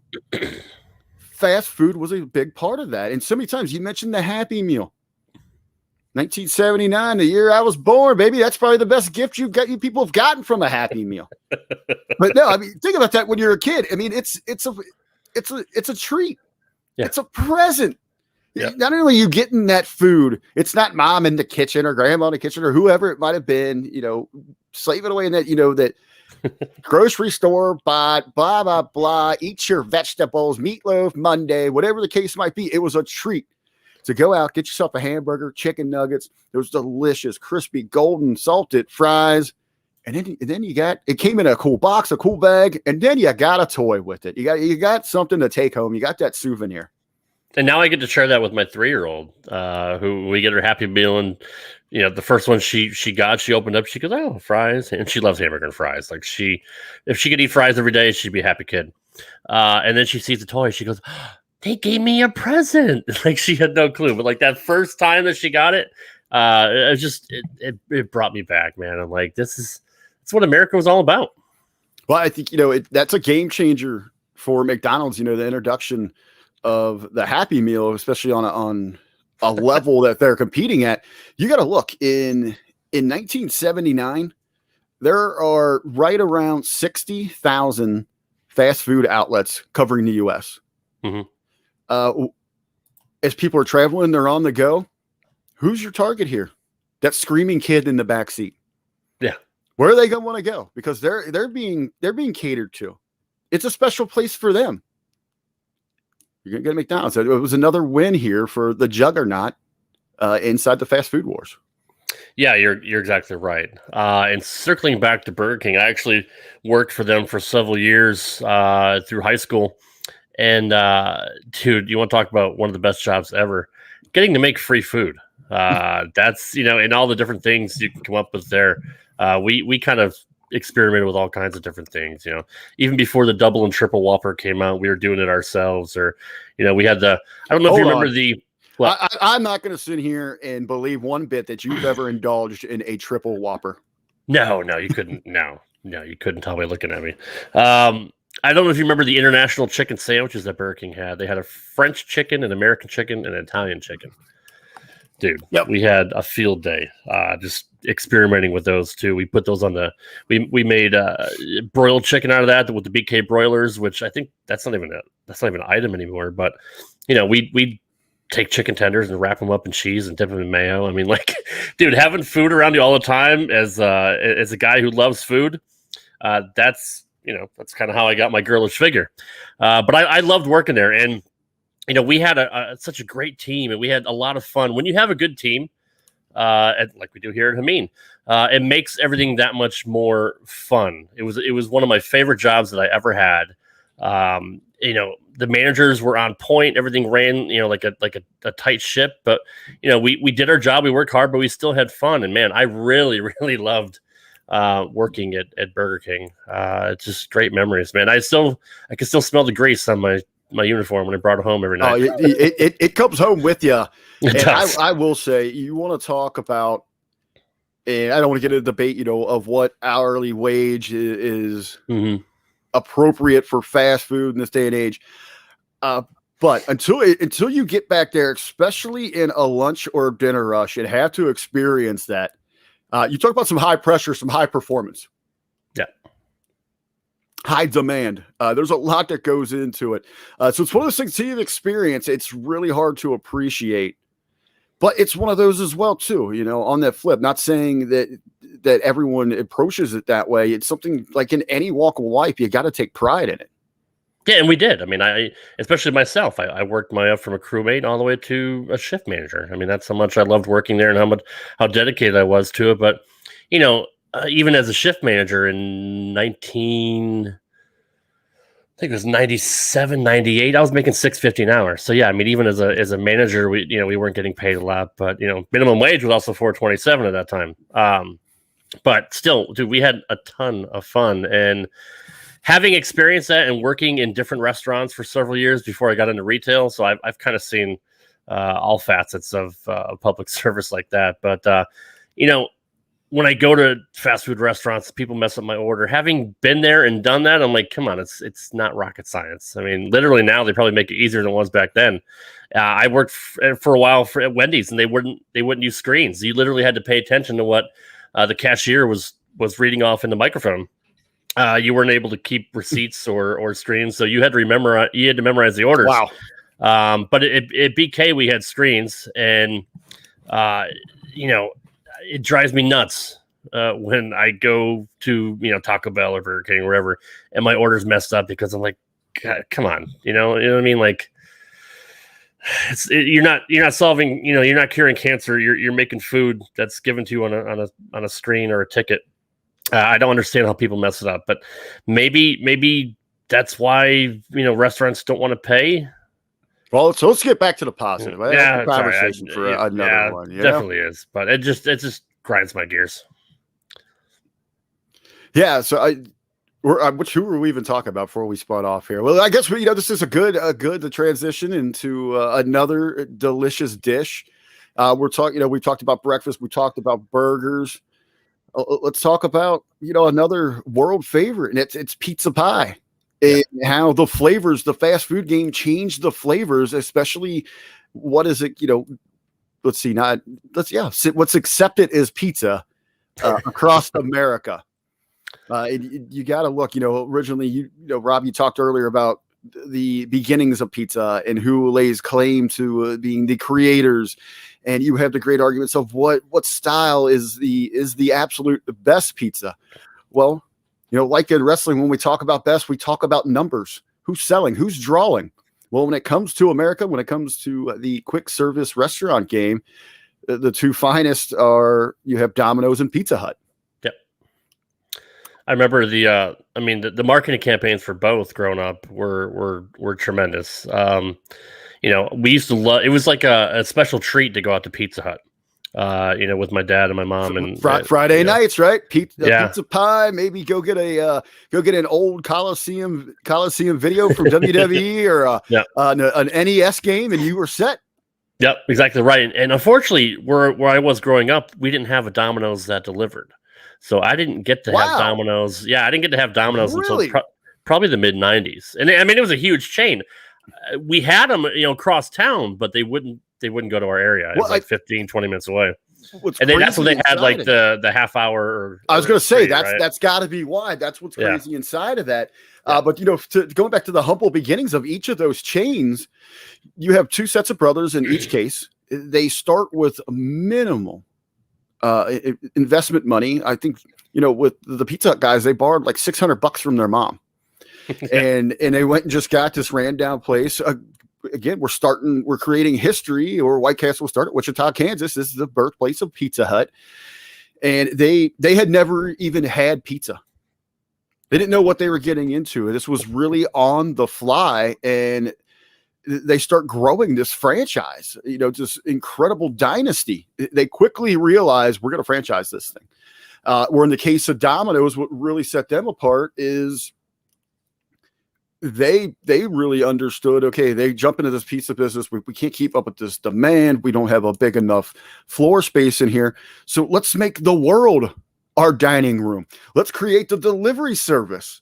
fast food was a big part of that. And so many times you mentioned the Happy Meal. 1979, the year I was born, baby. That's probably the best gift you people have gotten from a Happy Meal. But no, I mean, think about that when you're a kid. I mean, it's a treat. Yeah. It's a present. Yeah. Not only are you getting that food, it's not mom in the kitchen or grandma in the kitchen or whoever it might have been, slaving away in that, that grocery store, bought, blah, blah, blah, eat your vegetables, meatloaf Monday, whatever the case might be. It was a treat to go out, get yourself a hamburger, chicken nuggets, those delicious, crispy, golden, salted fries. And then you got, it came in a cool box, a cool bag, and then you got a toy with it. You got something to take home. You got that souvenir. And now I get to share that with my 3-year-old, who we get her Happy Meal, and the first one she opened up, she goes, "Oh, fries," and she loves hamburger and fries. Like if she could eat fries every day, she'd be a happy kid. And then she sees the toy, she goes, "They gave me a present." Like she had no clue, but like that first time that she got it, it was just it brought me back, man. I'm like, that's what America was all about. Well, I think that's a game changer for McDonald's. The introduction of the Happy Meal, especially on a level that they're competing at. You got to look in 1979, there are right around 60,000 fast food outlets covering the U.S. Mm-hmm. As people are traveling, they're on the go. Who's your target here? That screaming kid in the back seat. Yeah. Where are they going to want to go? Because they're being catered to. It's a special place for them. You're going to get McDonald's. It was another win here for the juggernaut inside the fast food wars. Yeah, you're exactly right. And circling back to Burger King, I actually worked for them for several years through high school. And dude, you want to talk about one of the best jobs ever? Getting to make free food. That's and all the different things you can come up with there. We kind of experimented with all kinds of different things, even before the double and triple Whopper came out, we were doing it ourselves, or, we had I don't know if you remember I'm not going to sit here and believe one bit that you've ever indulged in a triple Whopper. No, you couldn't. No, you couldn't tell me looking at me. I don't know if you remember the international chicken sandwiches that Burger King had. They had a French chicken, an American chicken, and an Italian chicken. Dude, yep. We had a field day just experimenting with those too. We put those on we made broiled chicken out of that with the BK broilers, which I think that's not even an item anymore. But we take chicken tenders and wrap them up in cheese and dip them in mayo. I mean, like, dude, having food around you all the time as a guy who loves food, that's kind of how I got my girlish figure. But I loved working there, and we had such a great team, and we had a lot of fun. When you have a good team, like we do here at Hamin, it makes everything that much more fun. It was one of my favorite jobs that I ever had. The managers were on point. Everything ran, like a tight ship. But we did our job. We worked hard, but we still had fun. And man, I really, really loved working at Burger King. It's just great memories, man. I can still smell the grease on my uniform when I brought it home every night. Oh, it comes home with you. And I will say, you want to talk about, and I don't want to get into a debate, of what hourly wage is appropriate for fast food in this day and age. But until you get back there, especially in a lunch or dinner rush, and have to experience that, you talk about some high pressure, some high performance. Yeah. High demand. There's a lot that goes into it. So it's one of those things you've experienced. It's really hard to appreciate, but it's one of those as well too, on that flip, not saying that everyone approaches it that way. It's something like in any walk of life, you got to take pride in it. Yeah. And we did. I mean, especially myself, I worked my up from a crewmate all the way to a shift manager. I mean, that's how much I loved working there and how dedicated I was to it. But, even as a shift manager in I think it was 97, 98, I was making $6.50 an hour. So yeah, I mean, even as a manager, we weren't getting paid a lot, but minimum wage was also $4.27 at that time. But still, dude, we had a ton of fun. And having experienced that and working in different restaurants for several years before I got into retail, so I've kind of seen all facets of public service like that. But when I go to fast food restaurants, people mess up my order. Having been there and done that, I'm like, come on, it's not rocket science. I mean, literally now they probably make it easier than it was back then. I worked for a while at Wendy's, and they wouldn't use screens. You literally had to pay attention to what the cashier was reading off in the microphone. You weren't able to keep receipts or screens, so you had to memorize the orders. Wow. But at BK we had screens, and it drives me nuts when I go to Taco Bell or Burger King or wherever, and my order's messed up because I'm like, God, come on, you know what I mean? Like, you're not solving, you're not curing cancer. You're making food that's given to you on a screen or a ticket. I don't understand how people mess it up, but maybe that's why restaurants don't want to pay. Well, so let's get back to the positive. Yeah, conversation for another one. Definitely is, but it just grinds my gears. Yeah. So who were we even talking about before we spun off here? Well, I guess this is a good transition into another delicious dish. We're talking. We talked about breakfast. We talked about burgers. Let's talk about another world favorite, and it's pizza pie. And how the flavors, the fast food game changed the flavors, especially what is it, what's accepted as pizza across America. You got to look, originally, Rob, you talked earlier about the beginnings of pizza and who lays claim to being the creators. And you have the great arguments of what style is the absolute best pizza. Well, like in wrestling, when we talk about best, we talk about numbers. Who's selling? Who's drawing? Well, when it comes to America, when it comes to the quick service restaurant game, the two finest you have Domino's and Pizza Hut. Yep. I remember the marketing campaigns for both growing up were tremendous. We used to love. It was like a special treat to go out to Pizza Hut. With my dad and my mom, and Friday nights, right? Pizza pie. Maybe go get an old Coliseum video from WWE or an NES game, and you were set. Yep, exactly right. And unfortunately, where I was growing up, we didn't have a Domino's that delivered, so I didn't get to have Domino's. Yeah, I didn't get to have Domino's until probably the mid '90s. And I mean, it was a huge chain. We had them, across town, but they wouldn't go to our area. It was like 15, 20 minutes away. And then that's when they had like the half hour. I was going to say that's got to be why. That's what's crazy inside of that. But going back to the humble beginnings of each of those chains, you have two sets of brothers in each case. They start with minimal investment money. I think with the Pizza Hut guys, they borrowed like $600 from their mom, and they went and just got this ran down place. Again, we're creating history, or White Castle started Wichita, Kansas. This is the birthplace of Pizza Hut. And they had never even had pizza. They didn't know what they were getting into. This was really on the fly. And they start growing this franchise, this incredible dynasty. They quickly realize we're going to franchise this thing. Where in the case of Domino's, what really set them apart is they really understood, okay, they jump into this pizza business. We can't keep up with this demand. We don't have a big enough floor space in here. So let's make the world our dining room. Let's create the delivery service.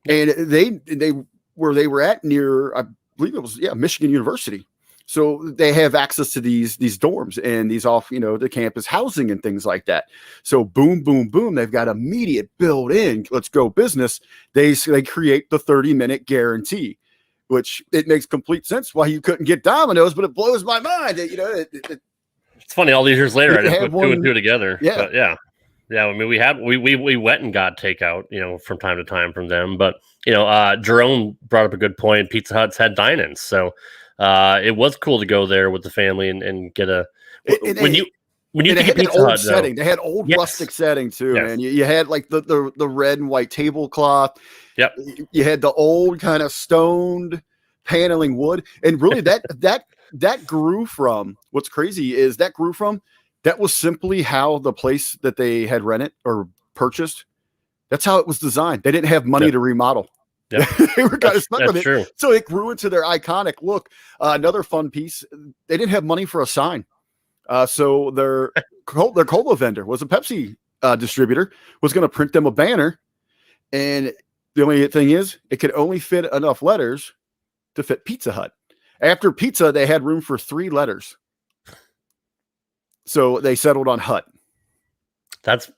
And they where they were at near, I believe it was, Michigan University. So they have access to these dorms and these off, the campus housing and things like that. So boom, boom, boom. They've got immediate built in. Let's go business. They create the 30-minute guarantee, which it makes complete sense why you couldn't get Domino's, but it blows my mind that, it's funny all these years later I didn't put two and two together. Yeah. But yeah. I mean, we went and got takeout, from time to time from them. But Jerome brought up a good point. Pizza Hut's had dine-ins, so. It was cool to go there with the family and get when you get Pizza Hut setting. They had old rustic setting too, man. You had like the red and white tablecloth. Yep. You had the old kind of stoned paneling wood, and really that grew from. What's crazy is that was simply how the place that they had rented or purchased. That's how it was designed. They didn't have money to remodel. Yeah, They were kind of stuck with it. true. So it grew into their iconic look. Another fun piece, they didn't have money for a sign. So their cola vendor was a Pepsi distributor, was going to print them a banner. And the only thing is, it could only fit enough letters to fit Pizza Hut. After pizza, they had room for 3 letters. So they settled on Hut. That's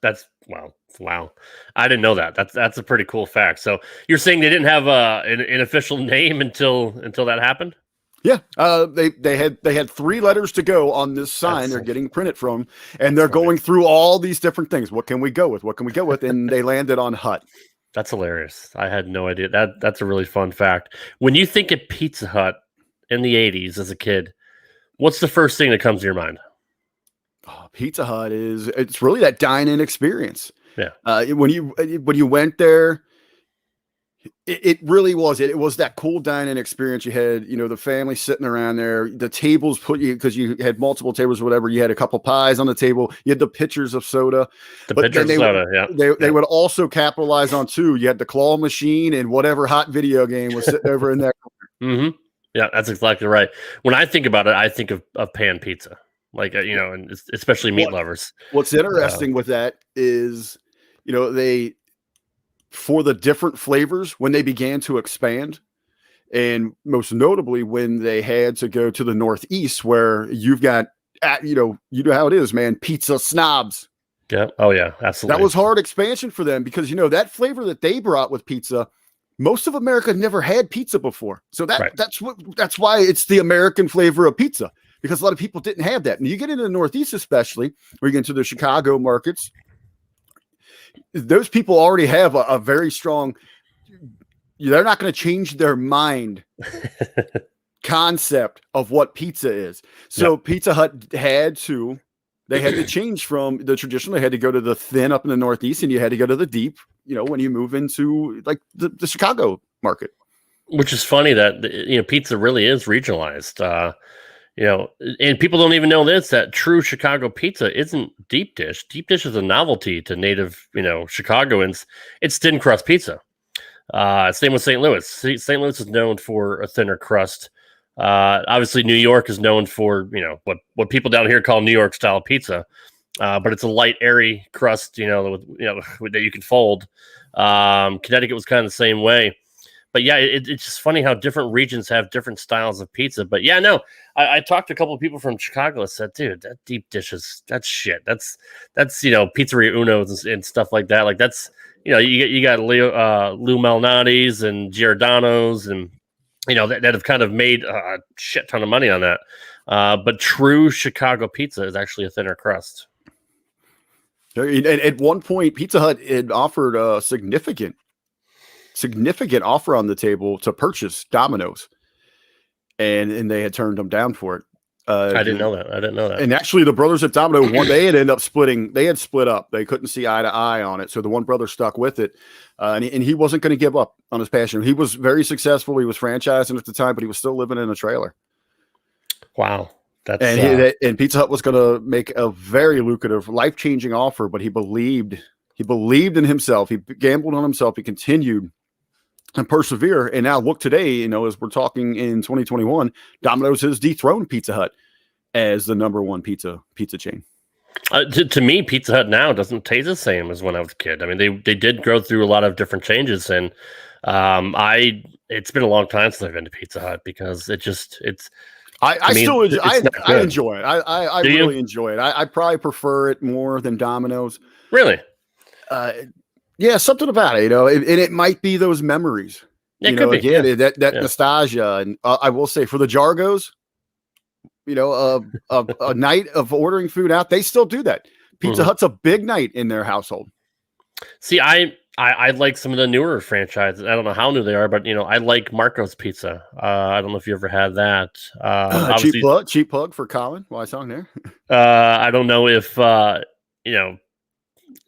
wow. I didn't know that. That's a pretty cool fact. So you're saying they didn't have an official name until that happened? Yeah, they had 3 letters to go on this sign they're getting printed from, and they're going through all these different things. What can we go with? What can we go with? And they landed on Hut. That's hilarious. I had no idea. That's a really fun fact. When you think of Pizza Hut in the 80s as a kid, what's the first thing that comes to your mind? Pizza Hut it's really that dine-in experience. Yeah. When you went there, it really was. It was that cool dine-in experience. You had, the family sitting around there, the tables because you had multiple tables or whatever. You had a couple pies on the table. You had the pitchers of soda. They would also capitalize on too. You had the claw machine and whatever hot video game was sitting over in that corner. Mm-hmm. Yeah, that's exactly right. When I think about it, I think of pan pizza, like and especially meat lovers. What's interesting with that is, they, for the different flavors, when they began to expand, and most notably when they had to go to the Northeast, where you've got, you know how it is, man, pizza snobs. Yeah. Oh yeah, absolutely. That was hard expansion for them because, that flavor that they brought with pizza, most of America never had pizza before. So that's why it's the American flavor of pizza, because a lot of people didn't have that. And you get into the Northeast, especially where you get into the Chicago markets, those people already have a very strong, they're not going to change their mind concept of what pizza is. So Pizza Hut had to change from the traditional. They had to go to the thin up in the Northeast, and you had to go to the deep, when you move into like the Chicago market. Which is funny that, pizza really is regionalized. And people don't even know this, that true Chicago pizza isn't deep dish. Deep dish is a novelty to native, Chicagoans. It's thin crust pizza. Same with St. Louis. St. Louis is known for a thinner crust. Obviously, New York is known for, what people down here call New York style pizza. But it's a light, airy crust, that you can fold. Connecticut was kind of the same way. But yeah, it's just funny how different regions have different styles of pizza. But yeah, no, I talked to a couple of people from Chicago that said, dude, that deep dish that's shit. That's Pizzeria Uno's and stuff like that. Like that's, you got Lou Malnati's and Giordano's and, that have kind of made a shit ton of money on that. But true Chicago pizza is actually a thinner crust. At one point, Pizza Hut had offered a significant offer on the table to purchase Domino's, and they had turned them down for it. I didn't know that. And actually, the brothers at Domino, they had ended up splitting. They had split up. They couldn't see eye to eye on it. So the one brother stuck with it, and he wasn't going to give up on his passion. He was very successful. He was franchising at the time, but he was still living in a trailer. Wow. And Pizza Hut was going to make a very lucrative, life-changing offer, but he believed in himself. He gambled on himself. He continued and persevere. And now look today, as we're talking in 2021, Domino's has dethroned Pizza Hut as the number one pizza chain. To me, Pizza Hut now doesn't taste the same as when I was a kid. I mean, they did go through a lot of different changes, and it's been a long time since I've been to Pizza Hut because I enjoy it. I really enjoy it. I probably prefer it more than Domino's. Really? Yeah, something about it, and it might be those memories. That nostalgia. And I will say, for the Jargos, a night of ordering food out, they still do that. Pizza Hut's a big night in their household. See, I like some of the newer franchises. I don't know how new they are, but I like Marco's Pizza. I don't know if you ever had that. Cheap plug for Colin. Why song there? I don't know if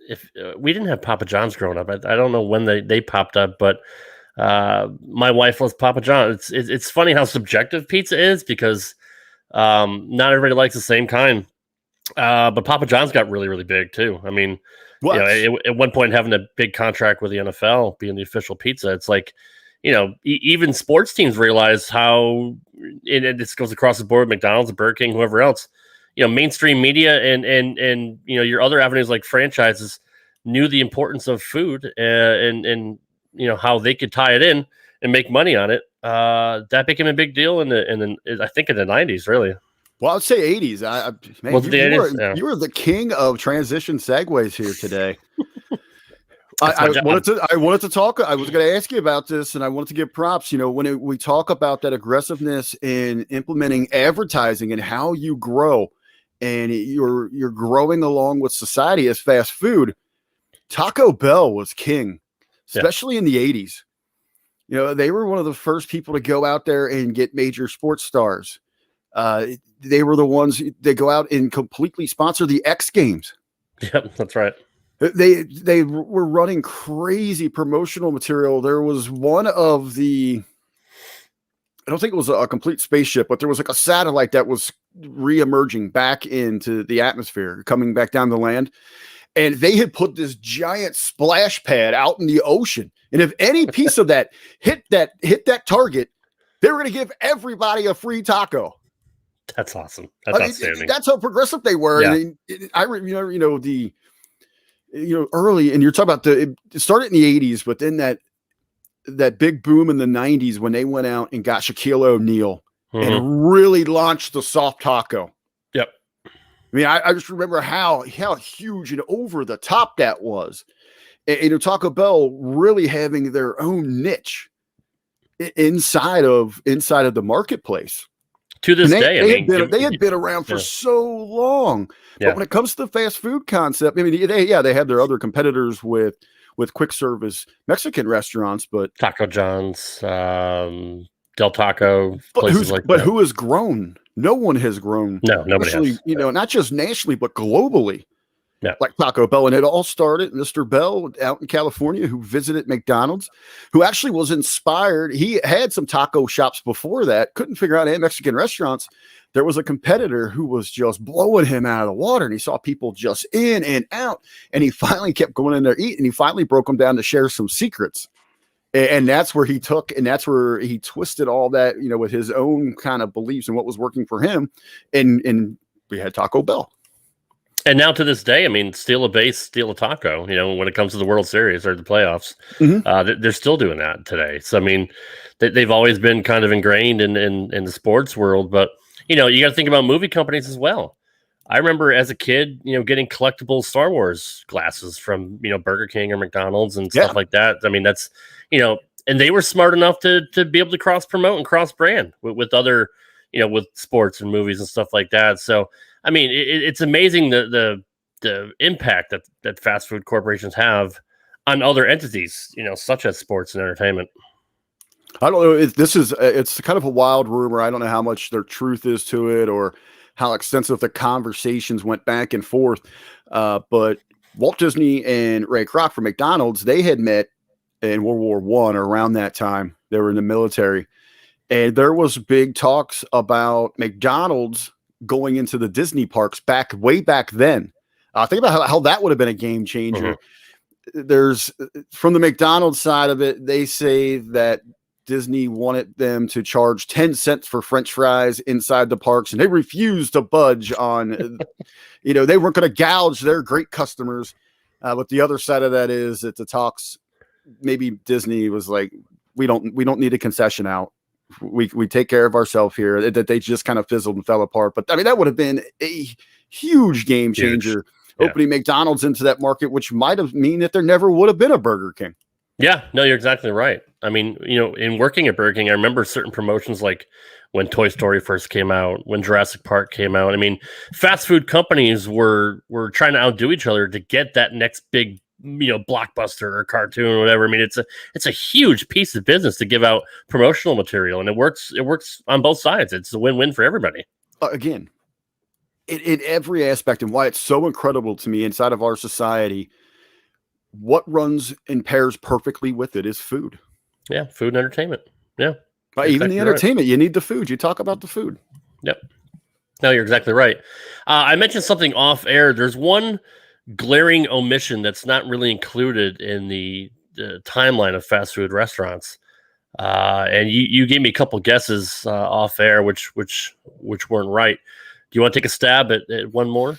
if we didn't have Papa John's growing up. I don't know when they popped up, but my wife loves Papa John. It's funny how subjective pizza is because not everybody likes the same kind. But Papa John's got really, really big too. I mean, at one point having a big contract with the NFL being the official pizza, it's like, even sports teams realize how, and this goes across the board, McDonald's, Burger King, whoever else, mainstream media and your other avenues like franchises knew the importance of food and how they could tie it in and make money on it. That became a big deal I think in the 90s, really. Well, I'd say 80s. Man, you were the king of transition segues here today. I wanted to talk. I was going to ask you about this, and I wanted to give props. When we talk about that aggressiveness in implementing advertising and how you grow, and you're growing along with society as fast food, Taco Bell was king, especially in the 80s. They were one of the first people to go out there and get major sports stars. They were the ones that go out and completely sponsor the X Games. Yep, that's right. They were running crazy promotional material. There was one of I don't think it was a complete spaceship, but there was like a satellite that was re-emerging back into the atmosphere, coming back down the land. And they had put this giant splash pad out in the ocean. And if any piece of that hit that target, they were going to give everybody a free taco. That's awesome. That's outstanding. That's how progressive they were. Yeah. And I early, and you're talking about it started in the 80s, but then that big boom in the 90s when they went out and got Shaquille O'Neal and really launched the soft taco. Yep. I mean, I just remember how huge and over the top that was. And Taco Bell really having their own niche inside of the marketplace. To this day, they had been around for so long. But when it comes to the fast food concept, I mean, they have their other competitors with quick service Mexican restaurants, but Taco John's, Del Taco, places like that. But who has grown? No one has grown. No, nobody has. Not just nationally, but globally. Yeah. Like Taco Bell. And it all started, Mr. Bell out in California, who visited McDonald's, who actually was inspired. He had some taco shops before that, couldn't figure out any Mexican restaurants. There was a competitor who was just blowing him out of the water, and he saw people just in and out. And he finally kept going in there eating, and he finally broke them down to share some secrets. And that's where he twisted all that, with his own kind of beliefs and what was working for him. And we had Taco Bell. And now to this day, I mean, steal a base, steal a taco, when it comes to the World Series or the playoffs, they're still doing that today. So, I mean, they've always been kind of ingrained in the sports world, but, you got to think about movie companies as well. I remember as a kid, getting collectible Star Wars glasses from, Burger King or McDonald's and stuff like that. I mean, that's, and they were smart enough to be able to cross promote and cross brand with other, with sports and movies and stuff like that. So, I mean, it's amazing the impact that fast food corporations have on other entities, such as sports and entertainment. I don't know if it's kind of a wild rumor. I don't know how much their truth is to it or how extensive the conversations went back and forth. But Walt Disney and Ray Kroc from McDonald's, they had met in World War I or around that time. They were in the military. And there was big talks about McDonald's going into the Disney parks way back then. Think about how that would have been a game changer. There's from the McDonald's side of it, they say that Disney wanted them to charge 10 cents for French fries inside the parks, and they refused to budge on, they weren't going to gouge their great customers. But the other side of that is that the talks, maybe Disney was like, we don't need a concession out. We take care of ourselves here. That they just kind of fizzled and fell apart. But I mean, that would have been a huge game changer, opening McDonald's into that market, which might have mean that there never would have been a Burger King. Yeah, no, you're exactly right. I mean, in working at Burger King, I remember certain promotions like when Toy Story first came out, when Jurassic Park came out. I mean, fast food companies were trying to outdo each other to get that next big blockbuster or cartoon or whatever. I mean, it's a huge piece of business to give out promotional material, and it works on both sides. It's a win-win for everybody. Again, in every aspect, and why it's so incredible to me inside of our society, what runs and pairs perfectly with it is food. Yeah, food and entertainment. Yeah. Even the entertainment, you need the food. You talk about the food. Yep. No, you're exactly right. I mentioned something off air. There's one glaring omission that's not really included in the timeline of fast food restaurants. And you gave me a couple guesses off air, which weren't right. Do you want to take a stab at one more?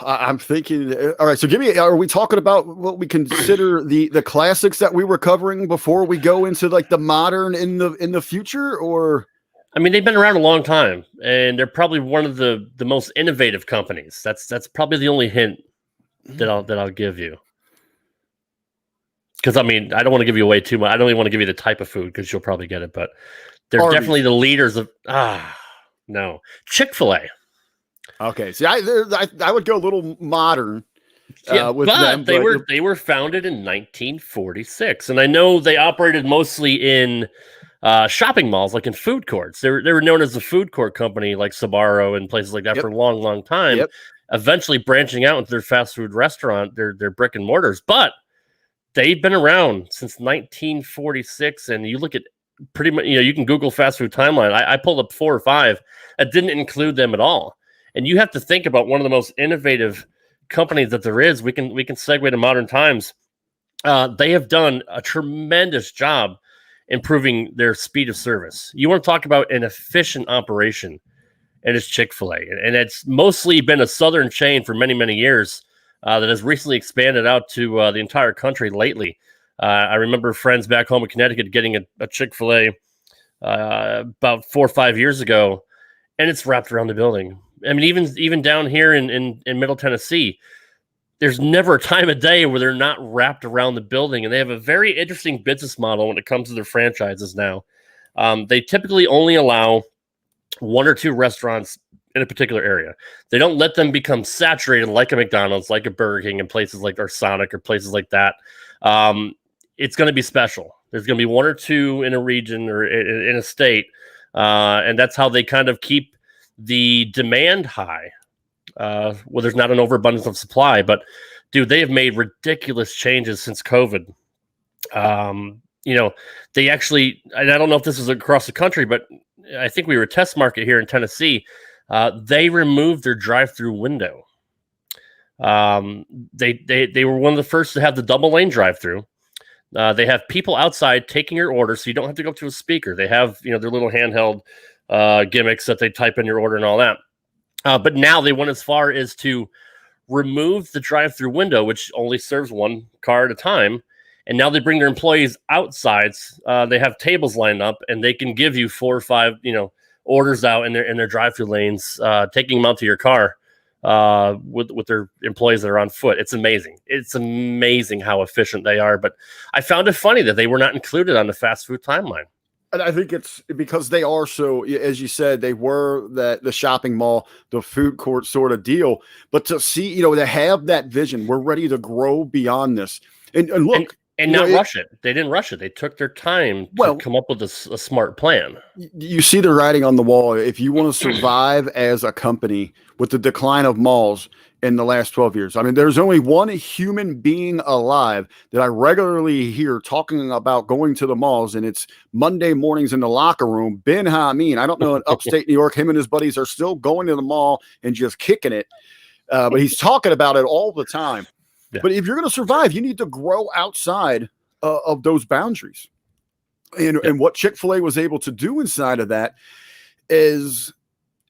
I'm thinking. All right, so give me. Are we talking about what we consider the classics that we were covering before we go into like the modern in the future, or? I mean, they've been around a long time, and they're probably one of the most innovative companies. That's probably the only hint that I'll give you. Because I mean, I don't want to give you away too much. I don't even want to give you the type of food because you'll probably get it. But they're Arby's. Definitely the leaders of no, Chick-Fil-A. Okay, see, I would go a little modern. With but them, they were founded in 1946, and I know they operated mostly in shopping malls, like in food courts. They were known as the food court company, like Sbarro and places like that for a long time. Yep. Eventually branching out into their fast food restaurant, their brick and mortars, but they've been around since 1946. And you look at pretty much, you can Google fast food timeline. I pulled up 4 or 5 that didn't include them at all. And you have to think about one of the most innovative companies that there is. We can segue to modern times. They have done a tremendous job improving their speed of service. You want to talk about an efficient operation, and it's Chick-fil-A. And it's mostly been a southern chain for many, many years that has recently expanded out to the entire country lately. I remember friends back home in Connecticut getting a Chick-fil-A about 4 or 5 years ago, and it's wrapped around the building. I mean, even down here in Middle Tennessee, there's never a time of day where they're not wrapped around the building. And they have a very interesting business model when it comes to their franchises now. They typically only allow 1 or 2 restaurants in a particular area. They don't let them become saturated like a McDonald's, like a Burger King, and places like Sonic or places like that. It's going to be special. There's going to be 1 or 2 in a region or in a state. And that's how they kind of keep the demand high. Well, there's not an overabundance of supply, but dude, they have made ridiculous changes since COVID. They actually, and I don't know if this is across the country, but I think we were a test market here in Tennessee. They removed their drive-through window. They were one of the first to have the double lane drive-through. They have people outside taking your order, so you don't have to go up to a speaker. They have, their little handheld gimmicks that they type in your order and all that. But now they went as far as to remove the drive-through window, which only serves 1 car at a time. And now they bring their employees outside. They have tables lined up, and they can give you 4 or 5, orders out in their drive-through lanes, taking them out to your car with their employees that are on foot. It's amazing. It's amazing how efficient they are. But I found it funny that they were not included on the fast food timeline. And I think it's because they are so, as you said, they were the shopping mall, the food court sort of deal. But to see, to have that vision, we're ready to grow beyond this. And look. And not rush it. They didn't rush it. They took their time to come up with a smart plan. You see the writing on the wall. If you want to survive as a company with the decline of malls in the last 12 years, I mean, there's only one human being alive that I regularly hear talking about going to the malls, and it's Monday mornings in the locker room. Ben Hamin. I don't know, in upstate New York, him and his buddies are still going to the mall and just kicking it. But he's talking about it all the time. Yeah. But if you're going to survive, you need to grow outside of those boundaries. And what Chick-fil-A was able to do inside of that is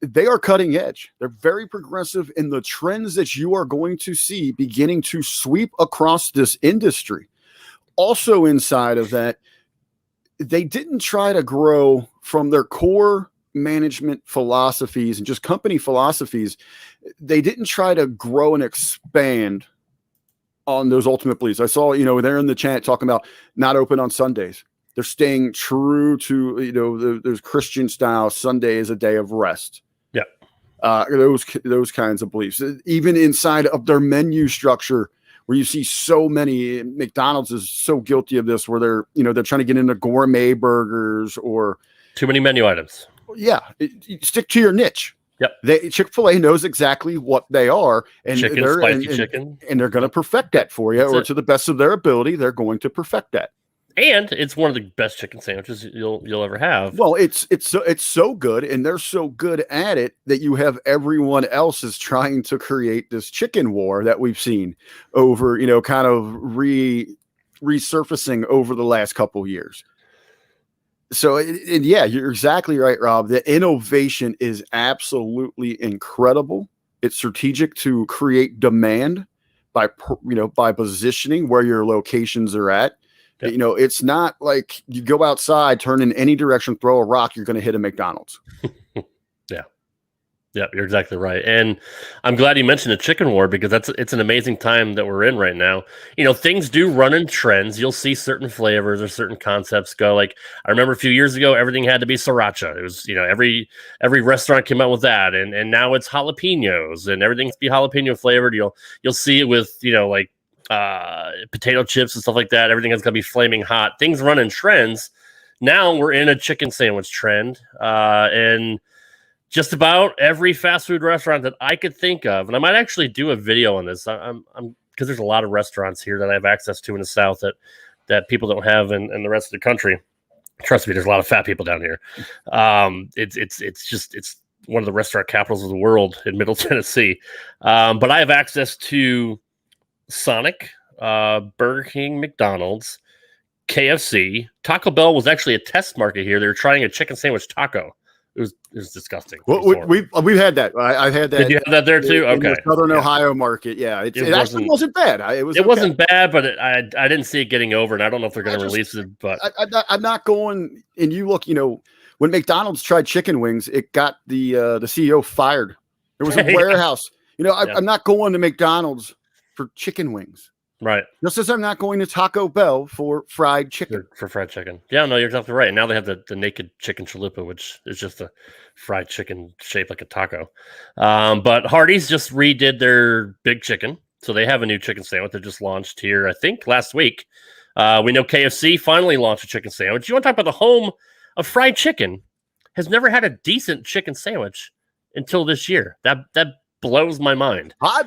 they are cutting edge. They're very progressive in the trends that you are going to see beginning to sweep across this industry. Also inside of that, they didn't try to grow from their core management philosophies and just company philosophies. They didn't try to grow and expand on those ultimate beliefs. I saw, they're in the chat talking about not open on Sundays. They're staying true to, those Christian style. Sunday is a day of rest. Yeah. Those kinds of beliefs, even inside of their menu structure, where you see so many. McDonald's is so guilty of this, where they're trying to get into gourmet burgers or too many menu items. Yeah. Stick to your niche. Yep. Chick-fil-A knows exactly what they are, and chicken, and they're going to perfect that for you, to the best of their ability. They're going to perfect that. And it's one of the best chicken sandwiches you'll ever have. Well, it's so good, and they're so good at it that you have everyone else is trying to create this chicken war that we've seen over, kind of resurfacing over the last couple years. So, and yeah, you're exactly right, Rob. The innovation is absolutely incredible. It's strategic to create demand by, by positioning where your locations are at. Yep. It's not like you go outside, turn in any direction, throw a rock, you're going to hit a McDonald's. Yeah. Yeah, you're exactly right. And I'm glad you mentioned the chicken war, because it's an amazing time that we're in right now. Things do run in trends. You'll see certain flavors or certain concepts go. Like, I remember a few years ago, everything had to be sriracha. It was, every restaurant came out with that. And now it's jalapenos, and everything's be jalapeno flavored. You'll see it with, potato chips and stuff like that. Everything is going to be flaming hot. Things run in trends. Now we're in a chicken sandwich trend. And just about every fast food restaurant that I could think of, and I might actually do a video on this. I'm because there's a lot of restaurants here that I have access to in the South that people don't have in the rest of the country. Trust me, there's a lot of fat people down here. It's one of the restaurant capitals of the world in Middle Tennessee. But I have access to Sonic, Burger King, McDonald's, KFC. Taco Bell was actually a test market here. They were trying a chicken sandwich taco. It was disgusting. Well, we've had that. I've had that. Did you have that there too? In okay, the Southern Ohio market. Yeah, it actually wasn't bad. It wasn't bad, but I didn't see it getting over, and I don't know if they're going to release it. But I'm not going. And you look, when McDonald's tried chicken wings, it got the CEO fired. There was a warehouse. I'm not going to McDonald's for chicken wings. Right. Just as I'm not going to Taco Bell for fried chicken. For fried chicken. Yeah, no, you're exactly right. Now they have the naked chicken chalupa, which is just a fried chicken shaped like a taco. But Hardee's just redid their big chicken. So they have a new chicken sandwich that just launched here, I think, last week. We know KFC finally launched a chicken sandwich. You want to talk about the home of fried chicken? Has never had a decent chicken sandwich until this year. That blows my mind. I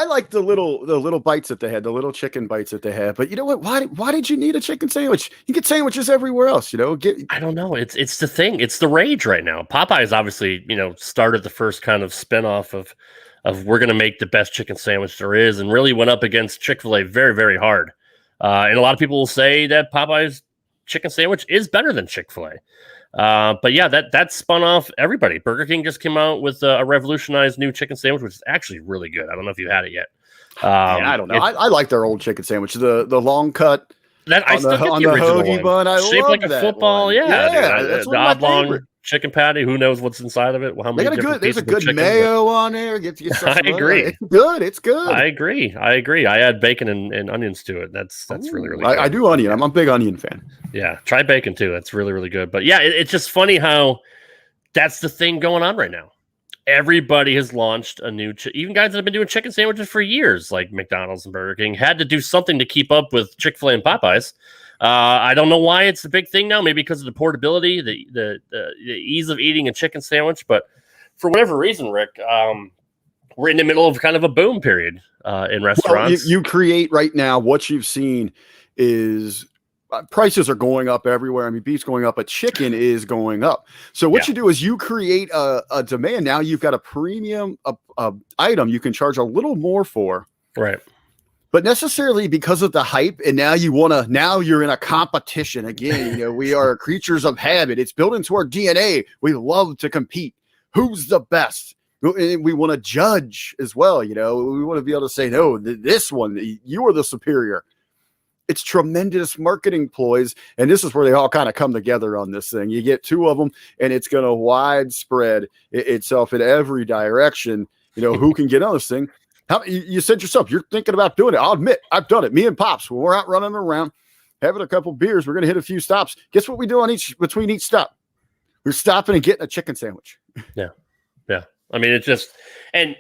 like the little bites that they had, the little chicken bites that they had. But you know what? Why did you need a chicken sandwich? You get sandwiches everywhere else. I don't know. It's the thing. It's the rage right now. Popeyes obviously, started the first kind of spinoff of we're going to make the best chicken sandwich there is, and really went up against Chick-Fil-A very, very hard. And a lot of people will say that Popeyes chicken sandwich is better than Chick-Fil-A. But yeah, that spun off everybody. Burger King just came out with a revolutionized new chicken sandwich, which is actually really good. I don't know if you had it yet. I don't know. I like their old chicken sandwich, the long cut. That I still get the original hoagie bun. I shaped love like a football. One. Yeah, that's the oblong chicken patty. Who knows what's inside of it? How many there's a good mayo on there. I agree. It's good. It's good. I agree. I add bacon and onions to it. That's really good. I do onion. I'm a big onion fan. Yeah, try bacon too. That's really, really good. But yeah, it's just funny how that's the thing going on right now. Everybody has launched a new, even guys that have been doing chicken sandwiches for years, like McDonald's and Burger King, had to do something to keep up with Chick-fil-A and Popeyes. I don't know why it's a big thing now. Maybe because of the portability, the ease of eating a chicken sandwich. But for whatever reason, Rick, we're in the middle of kind of a boom period in restaurants. Well, you create right now. What you've seen is prices are going up everywhere. I mean, beef's going up, but chicken is going up. So what you do is you create a demand. Now you've got a premium item you can charge a little more for. Right. But necessarily because of the hype, and now you're in a competition again. We are creatures of habit. It's built into our DNA. We love to compete. Who's the best? And we want to judge as well. We want to be able to say, no, this one, you are the superior. It's tremendous marketing ploys. And this is where they all kind of come together on this thing. You get two of them, and it's going to widespread itself in every direction. Who can get on this thing? You said yourself, you're thinking about doing it. I'll admit, I've done it. Me and Pops, when we're out running around, having a couple beers, we're going to hit a few stops. Guess what we do between each stop? We're stopping and getting a chicken sandwich. Yeah. I mean, it's just, and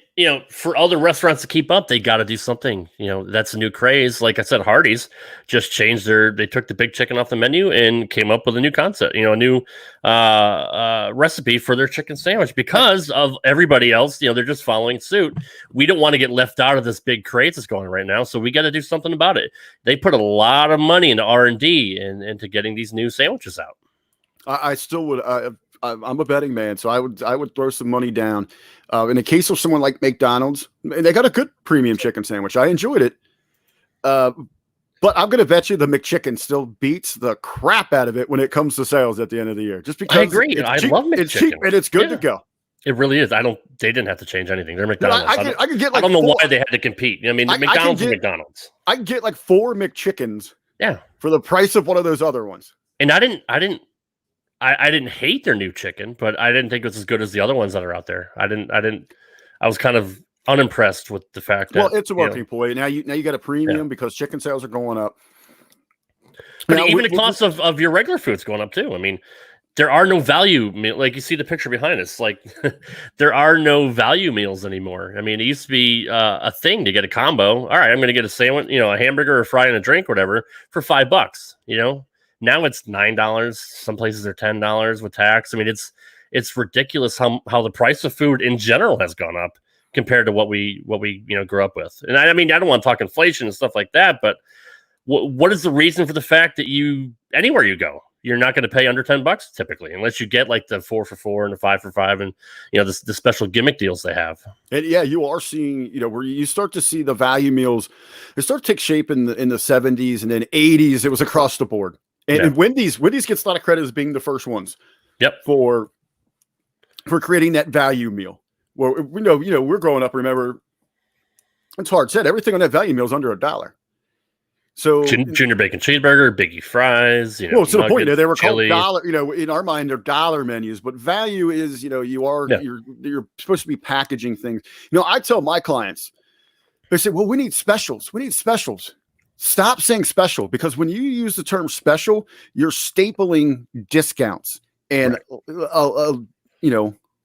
for other restaurants to keep up, they got to do something. That's a new craze. Like I said, Hardee's just changed they took the big chicken off the menu and came up with a new concept, a new recipe for their chicken sandwich because of everybody else. They're just following suit. We don't want to get left out of this big craze that's going right now, so we got to do something about it. They put a lot of money into R&D and into getting these new sandwiches out. I still would. I'm a betting man, so I would throw some money down. In the case of someone like McDonald's, they got a good premium chicken sandwich. I enjoyed it. But I'm going to bet you the McChicken still beats the crap out of it when it comes to sales at the end of the year. Just because I agree. I love McChicken. It's cheap and it's good to go. It really is. They didn't have to change anything. They're McDonald's. I could get like I don't know why they had to compete. I mean, McDonald's is McDonald's. I can get like 4 McChickens. Yeah. For the price of one of those other ones. And I didn't hate their new chicken, but I didn't think it was as good as the other ones that are out there. I was kind of unimpressed with the fact that it's a marketing ploy. Now you got a premium because chicken sales are going up. But now, even the cost of your regular food's going up too. I mean, there are no value like you see the picture behind us. Like there are no value meals anymore. I mean, it used to be a thing to get a combo. All right, I'm going to get a sandwich, a hamburger, a fry, and a drink, whatever, for $5. Now it's $9. Some places are $10 with tax. I mean, it's ridiculous how the price of food in general has gone up compared to what we grew up with. And I mean, I don't want to talk inflation and stuff like that, but what is the reason for the fact that anywhere you go, you're not going to pay under $10 typically, unless you get like the 4 for $4 and the 5 for $5 and the special gimmick deals they have. And yeah, you are seeing where you start to see the value meals. They start to take shape in the 70s and then 80s. It was across the board, and Wendy's gets a lot of credit as being the first ones. Yep. For creating that value meal. Well, we're growing up. Remember, it's hard said. Everything on that value meal is under $1. So junior bacon cheeseburger, biggie fries, to the point they were chili. Called dollar, in our mind they're dollar menus, but value is, you're supposed to be packaging things. I tell my clients, they say, well, we need specials. Stop saying special, because when you use the term special, you're stapling discounts and,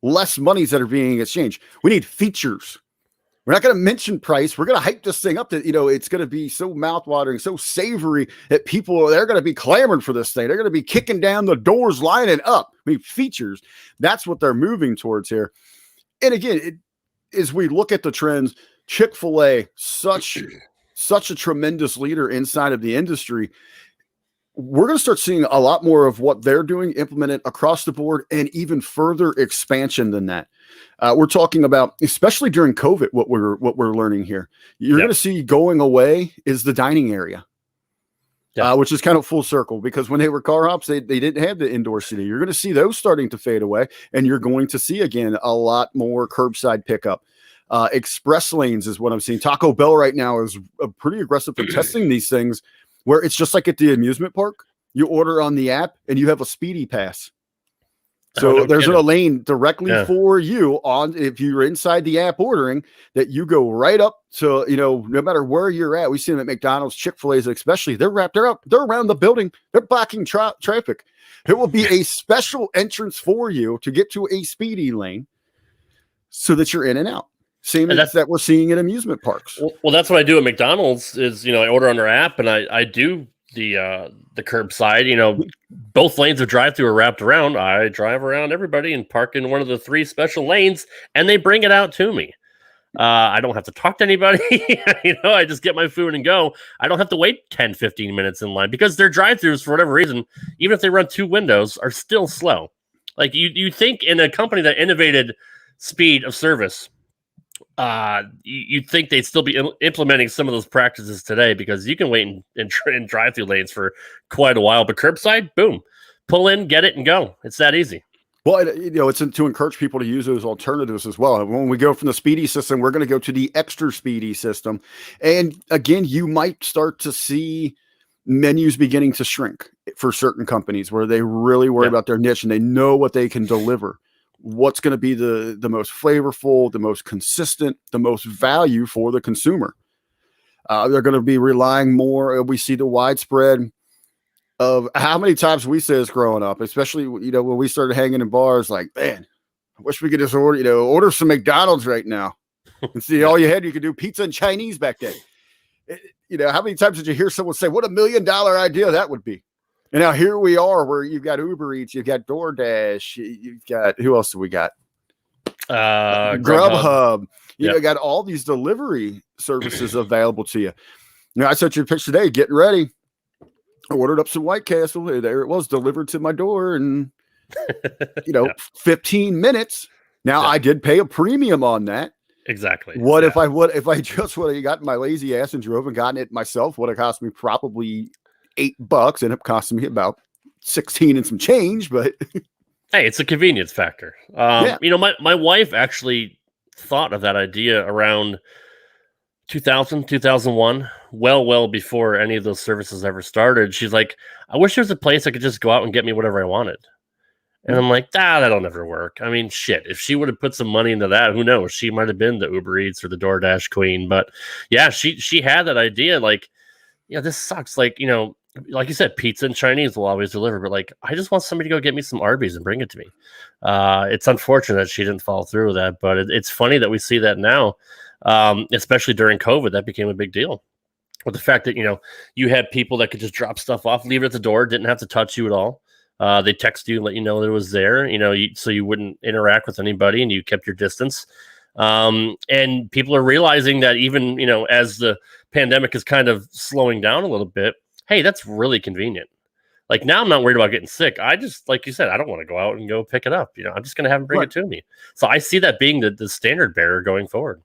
less monies that are being exchanged. We need features. We're not going to mention price. We're going to hype this thing up that, it's going to be so mouthwatering, so savory that they're going to be clamoring for this thing. They're going to be kicking down the doors, lining up. I mean, features. That's what they're moving towards here. And again, as we look at the trends, Chick-fil-A, such a tremendous leader inside of the industry. We're going to start seeing a lot more of what they're doing implemented across the board, and even further expansion than that. We're talking about, especially during COVID, what we're learning here. You're going to see going away is the dining area, which is kind of full circle, because when they were car hops, they didn't have the indoor seating. You're going to see those starting to fade away, and you're going to see again a lot more curbside pickup. Express lanes is what I'm seeing. Taco Bell right now is pretty aggressive in testing these things, where it's just like at the amusement park. You order on the app and you have a speedy pass. So there's a lane directly for you if you're inside the app ordering, that you go right up to, no matter where you're at. We see them at McDonald's, Chick-fil-A's, especially. They're around the building. They're blocking traffic. There will be a special entrance for you to get to a speedy lane so that you're in and out. Same as that we're seeing at amusement parks. Well, that's what I do at McDonald's is, I order on their app and I do the curbside. Both lanes of drive-thru are wrapped around. I drive around everybody and park in one of the 3 special lanes, and they bring it out to me. I don't have to talk to anybody. I just get my food and go. I don't have to wait 10, 15 minutes in line, because their drive-thrus, for whatever reason, even if they run 2 windows, are still slow. Like you think in a company that innovated speed of service, you'd think they'd still be implementing some of those practices today, because you can wait in drive-through lanes for quite a while, but curbside, boom, pull in, get it, and go. It's that easy. Well, it's to encourage people to use those alternatives as well. When we go from the speedy system, we're going to go to the extra speedy system. And again, you might start to see menus beginning to shrink for certain companies where they really worry about their niche and they know what they can deliver. What's going to be the most flavorful, the most consistent, the most value for the consumer. They're going to be relying more. We see the widespread of how many times we say this growing up, especially, when we started hanging in bars, like, man, I wish we could just order some McDonald's right now and see all you could do pizza and Chinese back then. How many times did you hear someone say, what $1 million idea that would be? And now here we are, where you've got Uber Eats, you've got DoorDash, you've got, who else do we got? Grubhub. You got all these delivery services available to you. I sent you a picture today, getting ready. I ordered up some White Castle. There it was, delivered to my door in 15 minutes. Now I did pay a premium on that. Exactly. What if I just would have gotten my lazy ass and drove and gotten it myself? Would have cost me probably $8. Ended up costing me about 16 and some change, but hey, it's a convenience factor. Yeah. You know, my wife actually thought of that idea around 2000, 2001, well before any of those services ever started. She's like, I wish there was a place I could just go out and get me whatever I wanted. And I'm like, that'll never work. I mean, shit, if she would have put some money into that, who knows? She might have been the Uber Eats or the DoorDash queen. But yeah, she had that idea. Like, yeah, this sucks. Like, you know, like you said, pizza and Chinese will always deliver. But like, I just want somebody to go get me some Arby's and bring it to me. It's unfortunate that she didn't follow through with that. But it's funny that we see that now, especially during COVID. That became a big deal. With the fact that, you know, you had people that could just drop stuff off, leave it at the door, didn't have to touch you at all. They text you and let you know that it was there, you know, so you wouldn't interact with anybody and you kept your distance. And people are realizing that even, you know, as the pandemic is kind of slowing down a little bit, hey, that's really convenient. Like now I'm not worried about getting sick. I just, like you said, I don't want to go out and go pick it up. You know, I'm just going to have them bring it to me. So I see that being the standard bearer going forward.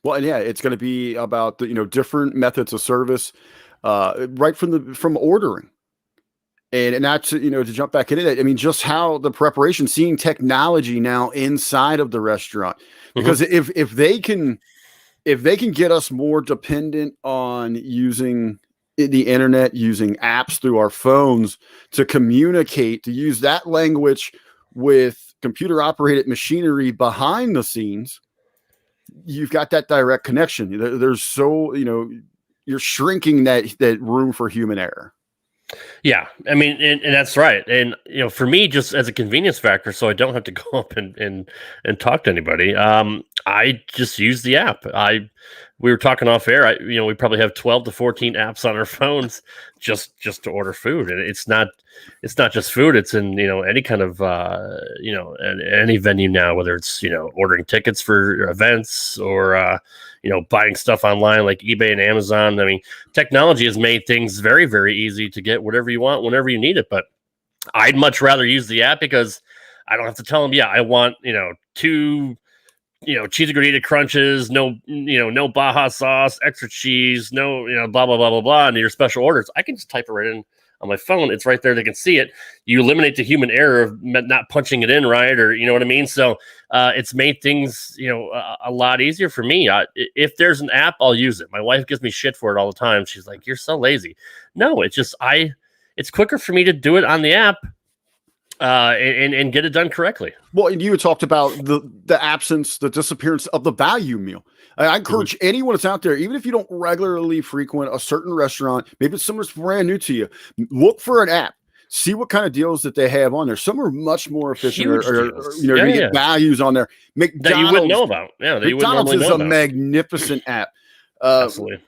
Well, and yeah, it's going to be about the, you know, different methods of service, right from ordering. And that's, you know, to jump back into that, I mean, just how the preparation, seeing technology now inside of the restaurant, because if they can get us more dependent on using the internet, using apps through our phones to communicate, to use that language with computer operated machinery behind the scenes, you've got that direct connection. There's so, you know, you're shrinking that room for human error. Yeah, I mean, and that's right. And you know, for me, just as a convenience factor, so I don't have to go up and talk to anybody. I just use the app. We were talking off air. You know, we probably have 12 to 14 apps on our phones just to order food, and it's not just food. It's in, you know, any kind of you know, any venue now, whether it's, you know, ordering tickets for events or you know, buying stuff online like eBay and Amazon. I mean, technology has made things very, very easy to get whatever you want whenever you need it. But I'd much rather use the app because I don't have to tell them, yeah, I want, you know, 2, you know, cheesy gordita crunches, no, you know, no Baja sauce, extra cheese, no, you know, blah, blah, blah, blah, blah, and your special orders. I can just type it right in on my phone. It's right there. They can see it. You eliminate the human error of not punching it in, right? Or, you know what I mean? So it's made things, you know, a lot easier for me. If there's an app, I'll use it. My wife gives me shit for it all the time. She's like, you're so lazy. No, it's just, it's quicker for me to do it on the app and get it done correctly. Well, and you talked about the absence, the disappearance of the value meal. I encourage anyone that's out there, even if you don't regularly frequent a certain restaurant, maybe it's someone's brand new to you, look for an app. See what kind of deals that they have on there. Some are much more efficient, or you know, you get values on there. McDonald's, that you wouldn't know about. Yeah, that McDonald's is a magnificent app. Absolutely.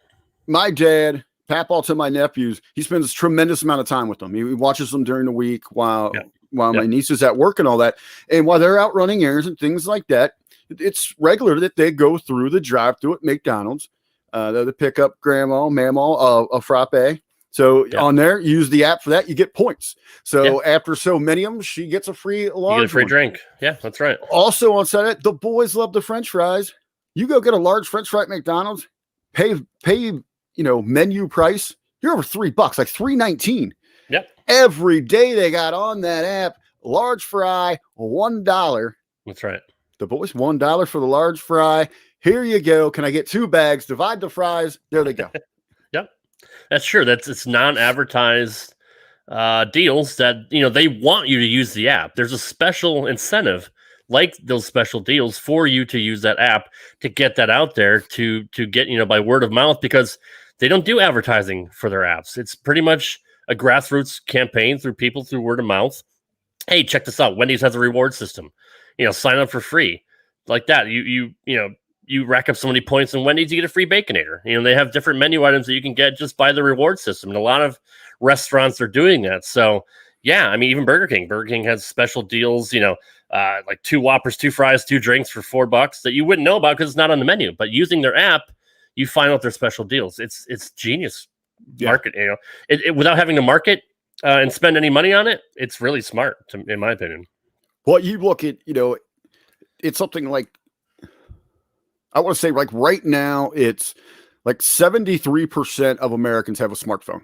My dad, Papal to my nephews, he spends a tremendous amount of time with them. He watches them during the week while my niece is at work and all that. And while they're out running errands and things like that, it's regular that they go through the drive-through at McDonald's. They pick up grandma, mamaw, a frappe. So on there, use the app for that. You get points. So after so many of them, she gets a free large. You get a free drink. Yeah, that's right. Also on Saturday, the boys love the French fries. You go get a large French fry at McDonald's, pay you know, menu price. You're over $3, like $3.19. Yep. Every day they got on that app, large fry, $1. That's right. The boys, $1 for the large fry. Here you go. Can I get 2 bags? Divide the fries. There they go. Yep. That's true. It's non-advertised deals that, you know, they want you to use the app. There's a special incentive like those special deals for you to use that app to get that out there to get, you know, by word of mouth, because they don't do advertising for their apps. It's pretty much a grassroots campaign through people, through word of mouth. Hey, check this out. Wendy's has a reward system. You know, sign up for free like that. You know, you rack up so many points in Wendy's, you get a free Baconator. You know, they have different menu items that you can get just by the reward system. And a lot of restaurants are doing that. So yeah, I mean, even Burger King has special deals, you know, like 2 Whoppers, 2 fries, 2 drinks for $4 that you wouldn't know about because it's not on the menu. But using their app, you find out their special deals. It's genius market, you know, without having to market and spend any money on it. It's really smart, in my opinion. Well, you look at, you know, it's something like I want to say like right now it's like 73% of Americans have a smartphone.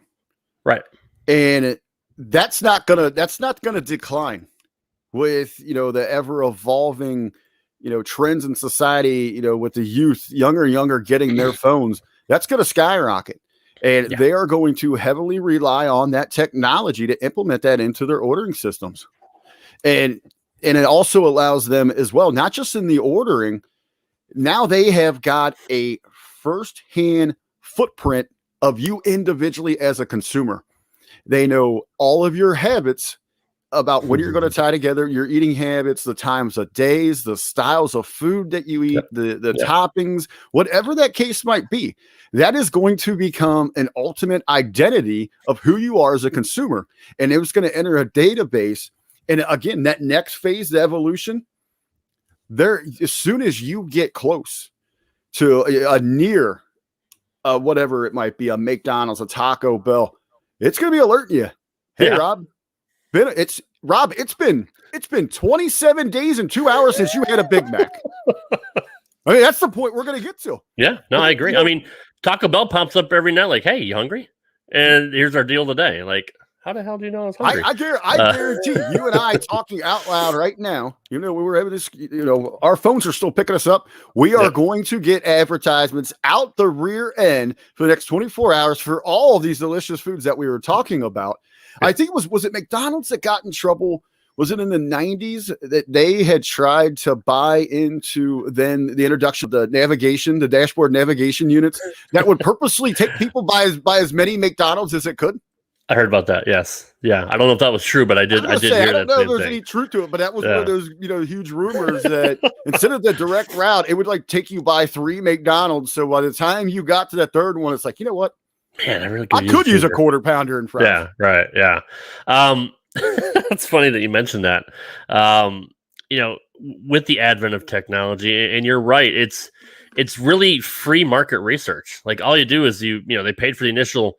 Right. And that's not gonna decline with, the ever evolving, trends in society, with the youth, younger and younger getting their phones. That's going to skyrocket. And they are going to heavily rely on that technology to implement that into their ordering systems. And it also allows them as well, not just in the ordering. Now they have got a firsthand footprint of you individually as a consumer. They know all of your habits about what you're going to tie together, your eating habits, the times of days, the styles of food that you eat, the toppings, whatever that case might be. That is going to become an ultimate identity of who you are as a consumer. And it was going to enter a database. And again, that next phase, the evolution, there, as soon as you get close to a near whatever it might be, a McDonald's, a Taco Bell, it's going to be alerting you. Hey, Rob. It's been 27 days and 2 hours since you had a Big Mac. I mean, that's the point we're going to get to. Yeah, no, I agree. I mean, Taco Bell pops up every night like, hey, you hungry? And here's our deal today. Like, how the hell do you know I was hungry? I guarantee you and I talking out loud right now, we were having this, our phones are still picking us up. We are going to get advertisements out the rear end for the next 24 hours for all of these delicious foods that we were talking about. I think was it McDonald's that got in trouble? Was it in the 90s that they had tried to buy into then the introduction of the dashboard navigation units that would purposely take people by as many McDonald's as it could? I heard about that. Yes. Yeah. I don't know if that was true, but I did hear that. I don't know if there's any truth to it, but that was one of those, huge rumors that instead of the direct route, it would like take you by 3 McDonald's. So by the time you got to that third one, it's like, you know what? Man, I could use a quarter pounder in front. Yeah, right. Yeah. It's funny that you mentioned that. With the advent of technology, and you're right, it's really free market research. Like all you do is they paid for the initial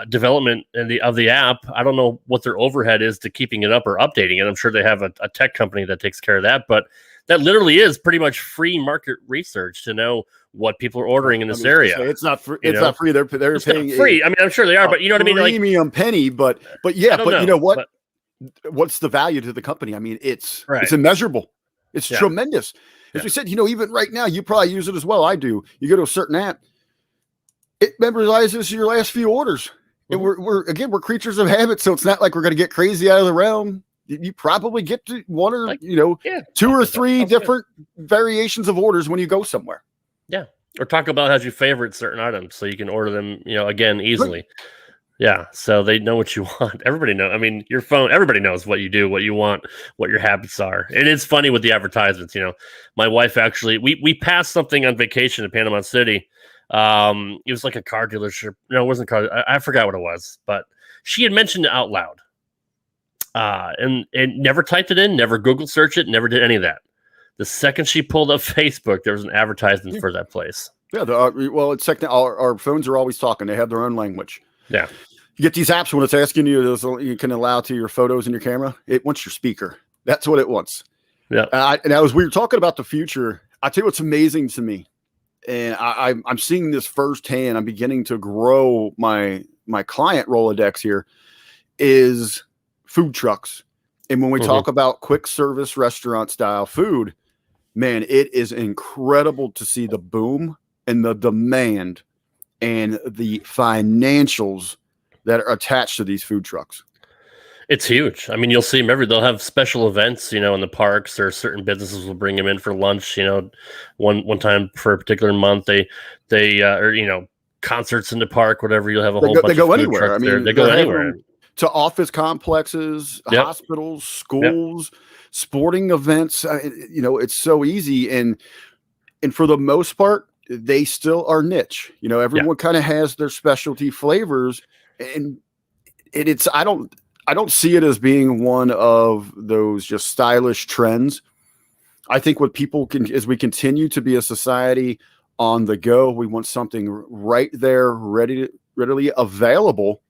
development of the app. I don't know what their overhead is to keeping it up or updating it. I'm sure they have a tech company that takes care of that, but that literally is pretty much free market research to know what people are ordering in this area. It's not free. It's not free. They're paying free. I mean, I'm sure they are, but you know what I mean? Like premium penny, but yeah, but you know what? What's the value to the company? I mean, it's immeasurable. It's tremendous. As we said, even right now, you probably use it as well. I do. You go to a certain app, it memorizes your last few orders. And we're creatures of habit, so it's not like we're going to get crazy out of the realm. You probably get to one or 2 or 3 different variations of orders when you go somewhere. Yeah, or Taco Bell has you favorite certain items, so you can order them, again easily. Right. Yeah, so they know what you want. Everybody knows. I mean, your phone. Everybody knows what you do, what you want, what your habits are. And it's funny with the advertisements. My wife actually, we passed something on vacation in Panama City. It was like a car dealership. No, it wasn't a car. I forgot what it was, but she had mentioned it out loud. And never typed it in, never Google searched it, never did any of that. The second she pulled up Facebook, there was an advertisement for that place. Yeah, it's our phones are always talking. They have their own language. Yeah, you get these apps when it's asking you can allow to your photos and your camera. It wants your speaker. That's what it wants. Yeah. And as we were talking about the future, I tell you what's amazing to me, and I'm seeing this firsthand. I'm beginning to grow my client Rolodex here. Is food trucks. And when we talk about quick service restaurant style food, man, it is incredible to see the boom and the demand and the financials that are attached to these food trucks. It's huge. I mean, you'll see them they'll have special events, in the parks, or certain businesses will bring them in for lunch, one time for a particular month, or concerts in the park, whatever. You'll have a whole bunch of food anywhere. trucks there. They go anywhere. To office complexes, hospitals, schools, sporting events. It's so easy. And for the most part, they still are niche. Everyone kind of has their specialty flavors, and it's, I don't see it as being one of those just stylish trends. I think what people as we continue to be a society on the go, we want something right there, readily available.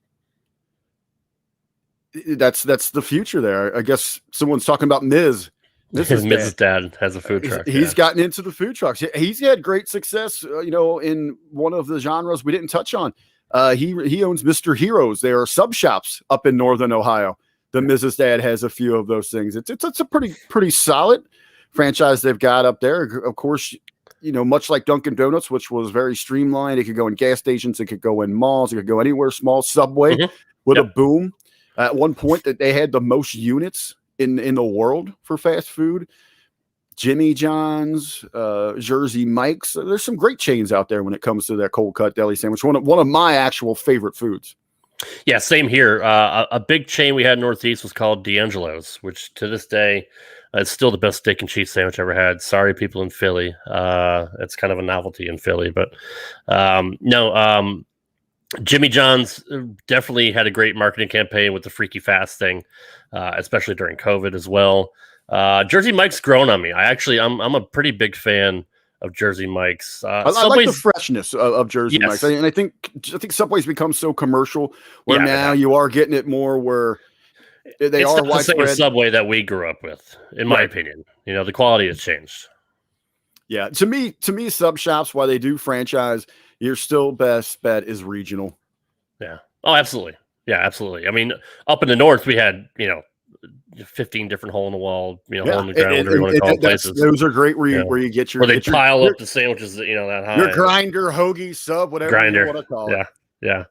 That's the future there. I guess someone's talking about Miz Mrs. Dad has a food truck. He's gotten into the food trucks. He's had great success, in one of the genres we didn't touch on. He owns Mr. Heroes. They are sub shops up in Northern Ohio. The Mrs. Dad has a few of those things. It's a pretty solid franchise they've got up there. Of course, much like Dunkin' Donuts, which was very streamlined. It could go in gas stations. It could go in malls. It could go anywhere. Small Subway with a boom. At one point that they had the most units in the world for fast food. Jimmy John's, Jersey Mike's. There's some great chains out there when it comes to that cold cut deli sandwich. One of my actual favorite foods. Yeah, same here. A big chain we had in Northeast was called D'Angelo's, which to this day it's still the best steak and cheese sandwich I ever had. Sorry, people in Philly. It's kind of a novelty in Philly, but Jimmy John's definitely had a great marketing campaign with the Freaky Fast thing, especially during COVID as well. Jersey Mike's grown on me. I'm a pretty big fan of Jersey Mike's. I like the freshness of Jersey Mike's, and I think Subway's become so commercial where now you are getting it more where they are widespread. The same Subway that we grew up with, in my opinion. The quality has changed. Yeah, to me, sub shops, while they do franchise, your still best bet is regional. Yeah. Oh, absolutely. Yeah, absolutely. I mean, up in the north, we had 15 different hole in the wall, hole in the ground, whatever you want to call it, places. Those are great where you get your where they pile up the sandwiches, that high. Your grinder, hoagie, sub, whatever you want to call it. Yeah.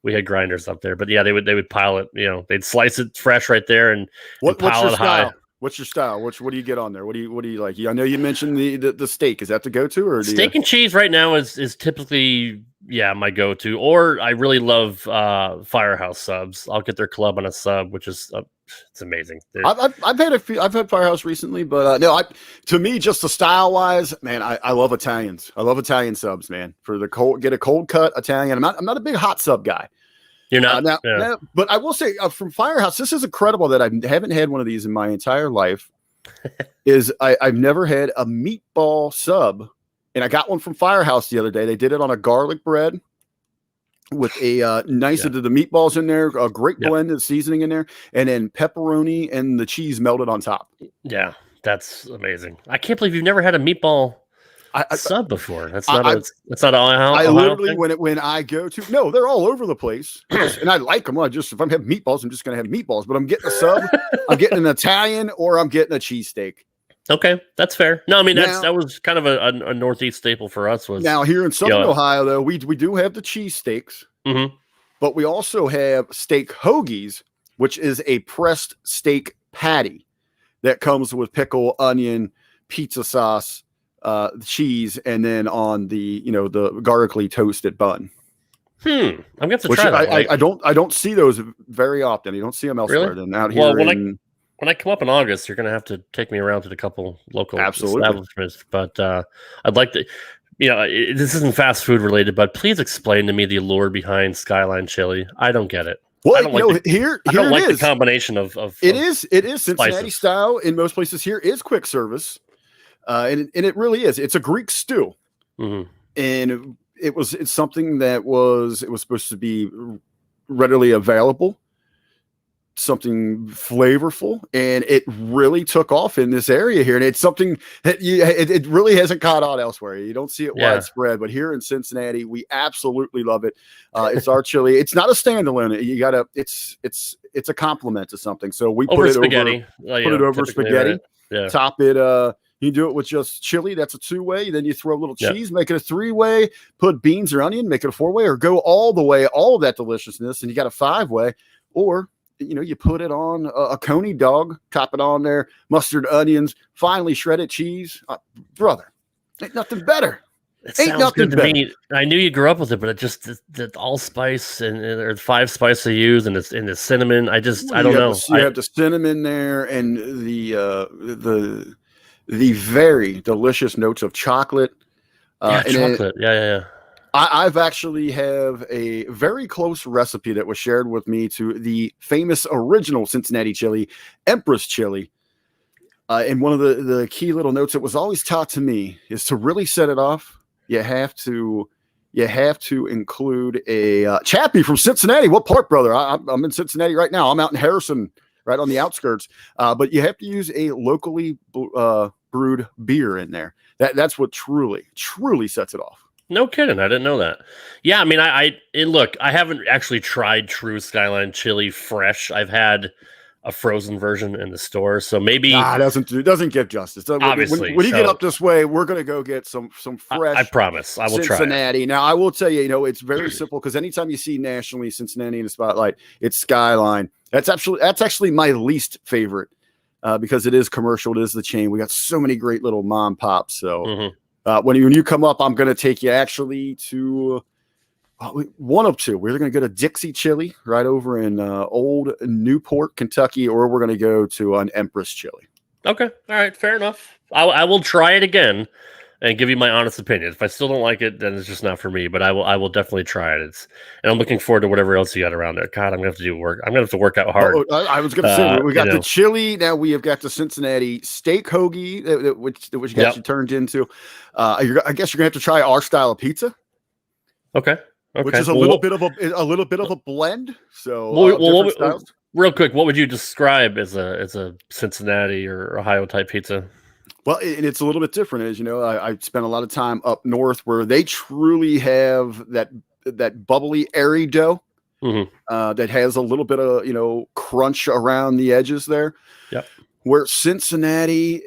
We had grinders up there, but they would pile it. They'd slice it fresh right there and pile it high. What's your style? What do you get on there? What do you like? I know you mentioned the steak. Is that the go-to or steak and cheese right now is typically my go-to. Or I really love Firehouse subs. I'll get their club on a sub, which is it's amazing. I've had a few. I've had Firehouse recently, but to me, just the style wise, man, I love Italians. I love Italian subs, man. For the get a cold cut Italian. I'm not a big hot sub guy. You're not now, but I will say from Firehouse, this is incredible that I haven't had one of these in my entire life. I've never had a meatball sub, and I got one from Firehouse the other day. They did it on a garlic bread with a nice of the meatballs in there, a great blend of seasoning in there, and then pepperoni and the cheese melted on top. Yeah, that's amazing. I can't believe you've never had a meatball sub before. That's not all. I literally when I go to they're all over the place, and I like them. If I'm having meatballs, I'm just going to have meatballs. But I'm getting a sub, I'm getting an Italian, or I'm getting a cheesesteak. Okay, that's fair. No, I mean that was kind of a Northeast staple for us. Was now here in Southern Ohio though, we do have the cheesesteaks, but we also have steak hoagies, which is a pressed steak patty that comes with pickle, onion, pizza sauce, cheese, and then on the the garlicly toasted bun. I'm gonna have to try that. I don't see those very often. You don't see them elsewhere than out here. Well, when I come up in August, you're gonna have to take me around to a couple local establishments. But I'd like to. This isn't fast food related, but please explain to me the allure behind Skyline Chili. I don't get it. Well, I don't like the combination of it is Cincinnati spices. Style in most places. Here is quick service. And it really is. It's a Greek stew, and it's something that was supposed to be readily available, something flavorful, and it really took off in this area here. And it's something that it really hasn't caught on elsewhere. You don't see it widespread, but here in Cincinnati, we absolutely love it. It's our chili. It's not a standalone. It's a complement to something. So we put it spaghetti. Over spaghetti. Top it. You do it with just chili. That's a 2-way. Then you throw a little cheese, make it a 3-way, put beans or onion, make it a 4-way, or go all the way, all of that deliciousness. And you got a 5-way, or, you put it on a coney dog, top it on there, mustard, onions, finely shredded cheese. Brother, ain't nothing better. Ain't nothing better. Me. I knew you grew up with it, but it just the allspice or 5 spice they use, and it's in the cinnamon. I don't know. You have the cinnamon there, and the very delicious notes of chocolate. Chocolate. I've actually have a very close recipe that was shared with me to the famous original Cincinnati chili, Empress chili. And one of the key little notes that was always taught to me is to really set it off. You have to include a Chappie from Cincinnati. What part, brother? I'm in Cincinnati right now. I'm out in Harrison right on the outskirts. But you have to use a locally brewed beer in there. That's what truly sets it off. No kidding. I didn't know that. Yeah, I mean, look, I haven't actually tried True Skyline chili fresh. I've had a frozen version in the store, so maybe doesn't give justice. Obviously, when you get up this way, we're gonna go get some fresh. I promise, I will try Cincinnati. Now, I will tell you, it's very simple because anytime you see nationally Cincinnati in the spotlight, it's Skyline. That's actually my least favorite because it is commercial. It is the chain. We got so many great little mom pops. So when you come up, I'm gonna take you actually to. One of two. We're going to go to Dixie Chili right over in Old Newport, Kentucky, or we're going to go to an Empress Chili. Okay. All right. Fair enough. I will try it again and give you my honest opinion. If I still don't like it, then it's just not for me, but I will definitely try it. And I'm looking forward to whatever else you got around there. God, I'm going to have to do work. I'm going to have to work out hard. I was going to say, we got the chili. Now we have got the Cincinnati steak hoagie, which got you turned into. I guess you're going to have to try our style of pizza. Okay. Which is a little bit of a blend. So, real quick, what would you describe as a Cincinnati or Ohio type pizza? Well, and it's a little bit different, as you know. I spent a lot of time up north where they truly have that bubbly, airy dough that has a little bit of crunch around the edges there. Yep. Where Cincinnati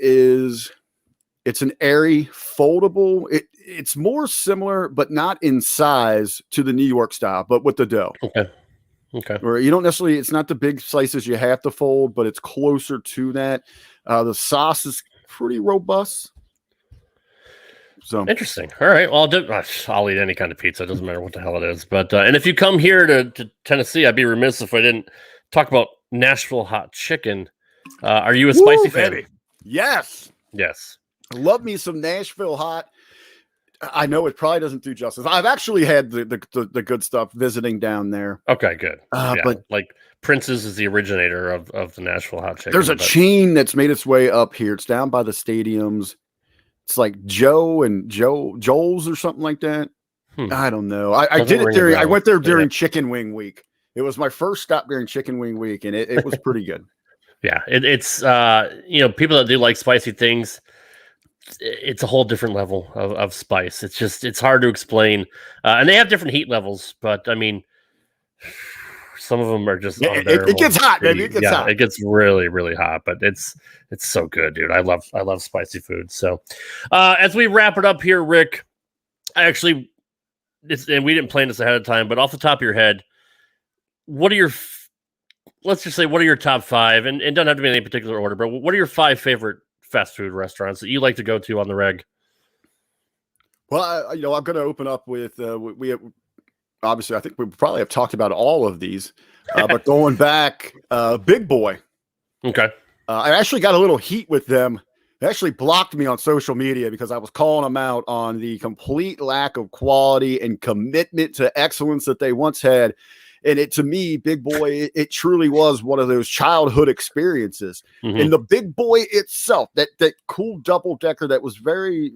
it's an airy, foldable. It's more similar, but not in size to the New York style, but with the dough. Okay. Where you don't necessarily, it's not the big slices you have to fold, but it's closer to that. The sauce is pretty robust. So interesting. All right. Well, I'll eat any kind of pizza. It doesn't matter what the hell it is. But and if you come here to Tennessee, I'd be remiss if I didn't talk about Nashville Hot Chicken. Are you a spicy fan? Baby. Yes. I love me some Nashville Hot. I know it probably doesn't do justice. I've actually had the good stuff visiting down there. Okay, good. But like Prince's is the originator of the Nashville Hot Chicken. There's a chain that's made its way up here. It's down by the stadiums. It's like Joel's or something like that. I don't know. I did it during. I went there during Chicken Wing Week. It was my first stop during Chicken Wing Week, and it was pretty good. Yeah, it's people that do like spicy things. It's a whole different level of spice. It's hard to explain. And they have different heat levels, but I mean, some of them are just unbearable. It gets hot, baby. It gets hot. It gets really, really hot, but it's so good, dude. I love spicy food. So as we wrap it up here, Rick, and we didn't plan this ahead of time, but off the top of your head, let's just say, what are your top five? And it doesn't have to be in any particular order, but what are your 5 favorite fast food restaurants that you like to go to on the reg? Well, I'm going to open up with we have, obviously I think we probably have talked about all of these, but going back, Big Boy. Okay. I actually got a little heat with them. They actually blocked me on social media because I was calling them out on the complete lack of quality and commitment to excellence that they once had. And to me, Big Boy, it truly was one of those childhood experiences. And the Big Boy itself, that cool double decker that was very,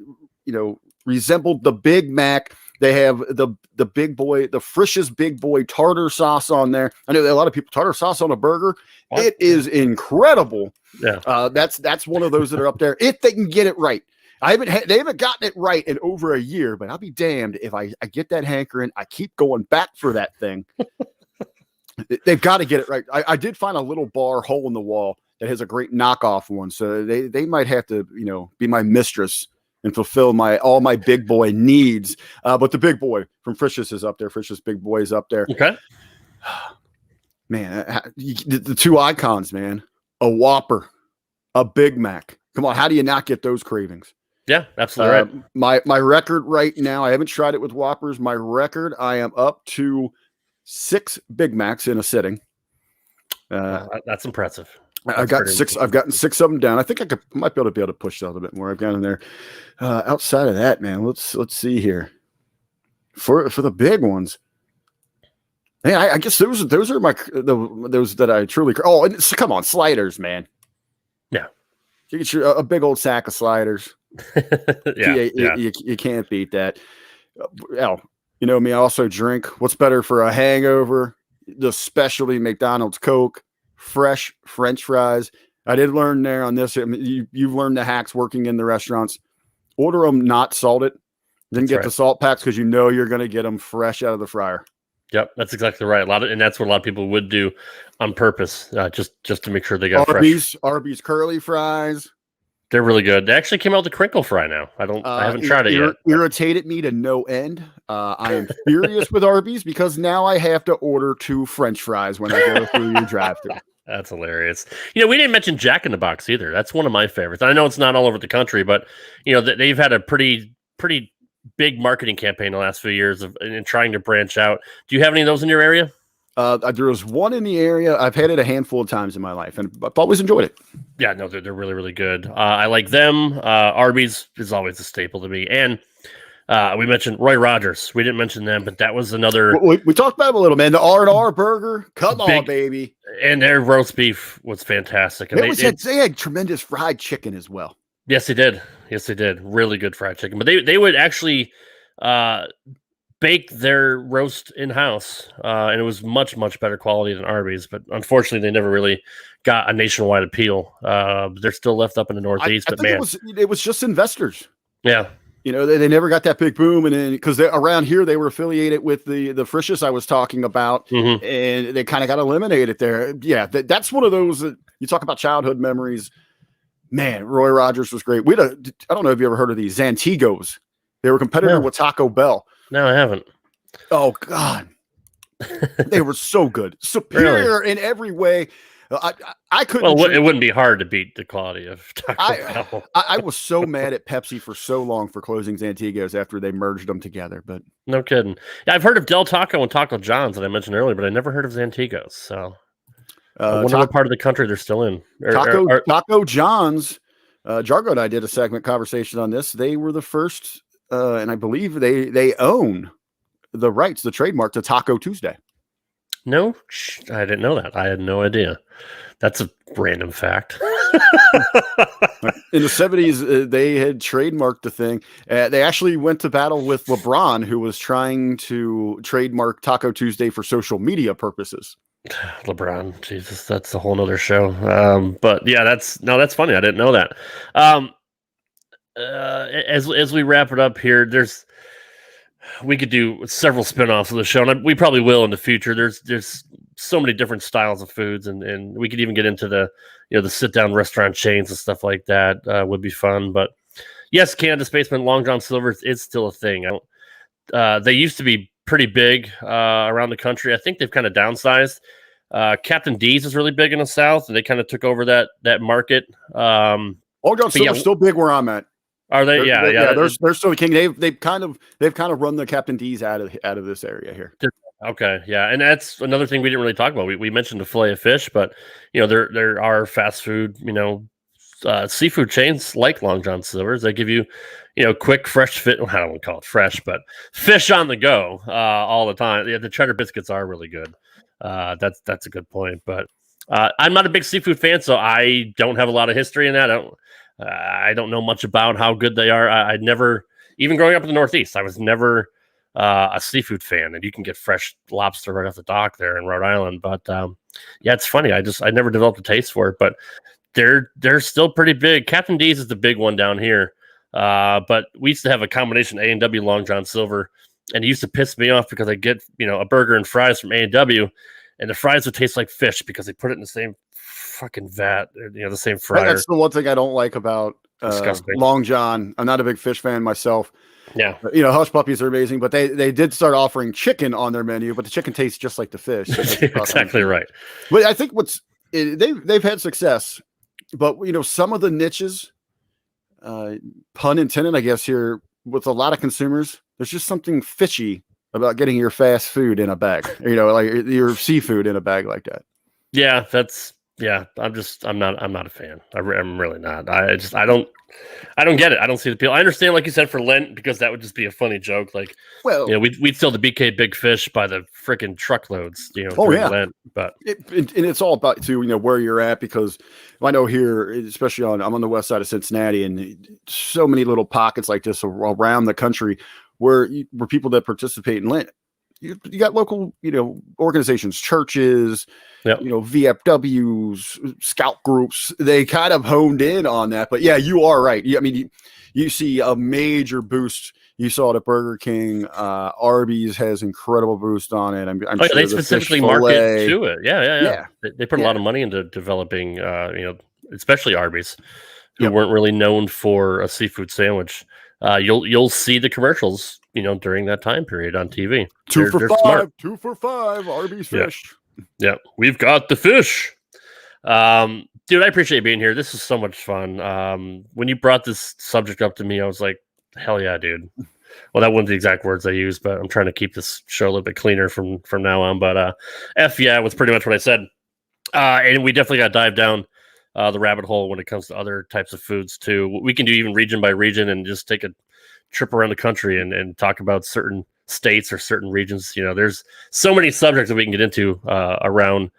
resembled the Big Mac. They have the Big Boy, the freshest Big Boy tartar sauce on there. I know a lot of people tartar sauce on a burger. What? It is incredible. Yeah, that's one of those that are up there if they can get it right. They haven't gotten it right in over a year, but I'll be damned if I get that hankering. I keep going back for that thing. They've got to get it right. I did find a little bar hole in the wall that has a great knockoff one, so they might have to be my mistress and fulfill all my Big Boy needs. But the Big Boy from Frisch's is up there. Frisch's Big Boy is up there. Okay, man, the 2 icons, man. A Whopper, a Big Mac. Come on, how do you not get those cravings? Yeah, absolutely right. My record right now, I haven't tried it with Whoppers. My record, I am up to 6 Big Macs in a sitting. That's impressive. I've gotten 6 of them down. I think I might be able to push that a little bit more. I've got in there. Outside of that, man, let's see here. For the big ones, hey, I guess those are those that I truly. Oh, and come on, sliders, man. Yeah, you get a big old sack of sliders. You can't beat that. You know me, I also drink. What's better for a hangover? The specialty McDonald's Coke. fresh French fries. I did learn there on this. I mean, you've learned the hacks working in the restaurants. Order them not salted. Then get the salt packs because you know you're going to get them fresh out of the fryer. Yep, that's exactly right. And that's what a lot of people would do on purpose, just to make sure they got fresh. Arby's curly fries. They're really good. They actually came out with the crinkle fry now. I haven't tried it yet. Irritated me to no end. I am furious with Arby's because now I have to order 2 French fries when I go through your drive-thru. That's hilarious. We didn't mention Jack in the Box either. That's one of my favorites. I know it's not all over the country, but they've had a pretty big marketing campaign the last few years in trying to branch out. Do you have any of those in your area? There was one in the area. I've had it a handful of times in my life, and I've always enjoyed it. Yeah, no, they're really, really good. I like them. Arby's is always a staple to me. And we mentioned Roy Rogers. We didn't mention them, but that was another. We talked about them a little, man. The R&R burger. Come on, baby. And their roast beef was fantastic. And they had tremendous fried chicken as well. Yes, they did. Really good fried chicken. But they would actually bake their roast in-house, and it was much, much better quality than Arby's. But unfortunately, they never really got a nationwide appeal. They're still left up in the Northeast. But man, it was just investors. Yeah. They never got that big boom, and then because around here they were affiliated with the Frisch's I was talking about, and they kind of got eliminated there. Yeah, that's one of those that you talk about childhood memories. Man, Roy Rogers was great. I don't know if you ever heard of these Zantigos. They were competitor with Taco Bell. No, I haven't. Oh God, they were so good, superior in every way. I couldn't. Well, it wouldn't be hard to beat the quality of Taco Bell. I was so mad at Pepsi for so long for closing Zantigos after they merged them together. But no kidding. Yeah, I've heard of Del Taco and Taco John's that I mentioned earlier, but I never heard of Zantigos. So I wonder what part of the country they're still in. Taco John's. Jargo and I did a segment conversation on this. They were the first, and I believe they own the rights, the trademark to Taco Tuesday. No, I didn't know that. I had no idea. That's a random fact. In the 70s, they had trademarked the thing. They actually went to battle with LeBron, who was trying to trademark Taco Tuesday for social media purposes. LeBron, Jesus, that's a whole nother show. But yeah, that's funny. I didn't know that. As we wrap it up here, we could do several spinoffs of the show, and we probably will in the future. There's so many different styles of foods, and we could even get into the sit down restaurant chains and stuff like that. Would be fun. But yes, Canada Spaceman Long John Silver is still a thing. They used to be pretty big around the country. I think they've kind of downsized. Captain D's is really big in the South, and they kind of took over that market. Long John Silver's still big where I'm at. Are they? They're still the king. They've kind of run the Captain D's out of this area here. Okay, yeah, and that's another thing we didn't really talk about. We mentioned the fillet of fish, but there are fast food, seafood chains like Long John Silver's that give you, quick, fresh fit. Well, I don't want to call it fresh, but fish on the go all the time. Yeah, the cheddar biscuits are really good. That's a good point. But I'm not a big seafood fan, so I don't have a lot of history in that. I don't know much about how good they are. I never, even growing up in the Northeast, I was never a seafood fan. And you can get fresh lobster right off the dock there in Rhode Island. But yeah, it's funny. I never developed a taste for it. But they're still pretty big. Captain D's is the big one down here. But we used to have a combination A&W Long John Silver, and it used to piss me off because I get a burger and fries from A&W, and the fries would taste like fish because they put it in the same fucking vat, the same fryer. That's the one thing I don't like about Long John. I'm not a big fish fan myself. Yeah, hush puppies are amazing, but they did start offering chicken on their menu, but the chicken tastes just like the fish. Exactly right. But I think they've had success, but some of the niches, pun intended, I guess here, with a lot of consumers, there's just something fishy about getting your fast food in a bag, like your seafood in a bag like that. Yeah, I'm not a fan. I'm really not. I don't get it. I don't see the appeal. I understand, like you said, for Lent, because that would just be a funny joke. Like, we'd sell the BK Big Fish by the freaking truckloads, during Lent. But it's all about where you're at, because I know here, especially I'm on the west side of Cincinnati, and so many little pockets like this around the country where people that participate in Lent, you got local, organizations, churches, Yep. VFWs, scout groups. They kind of honed in on that. But yeah, you are right. I mean, you see a major boost. You saw it at Burger King. Arby's has incredible boost on it. I'm Oh, yeah, sure they the specifically Chick-fil-A, market to it. Yeah. Yeah. They put a Yeah. lot of money into developing, especially Arby's, who Yep. weren't really known for a seafood sandwich. You'll see the commercials, during that time period on TV. They're They're smart. 2 for $5, Arby's Yeah. fish. Yeah, we've got the fish. Dude, I appreciate being here. This is so much fun. When you brought this subject up to me, I was like, hell yeah, dude. Well, that wasn't the exact words I used, but I'm trying to keep this show a little bit cleaner from now on. But F yeah was pretty much what I said. And we definitely got to dive down the rabbit hole when it comes to other types of foods too. We can do even region by region and just take a trip around the country and talk about certain states or certain regions. There's so many subjects that we can get into around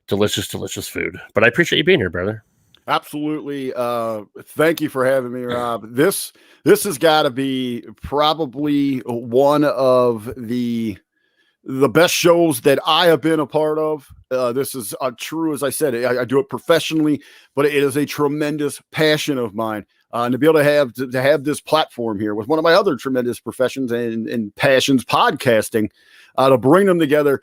delicious food. But I appreciate you being here, brother. Absolutely. Thank you for having me, Rob. This has got to be probably one of the best shows that I have been a part of. This is true, as I said, I do it professionally, but it is a tremendous passion of mine. And to be able to have this platform here with one of my other tremendous professions and passions, podcasting, to bring them together.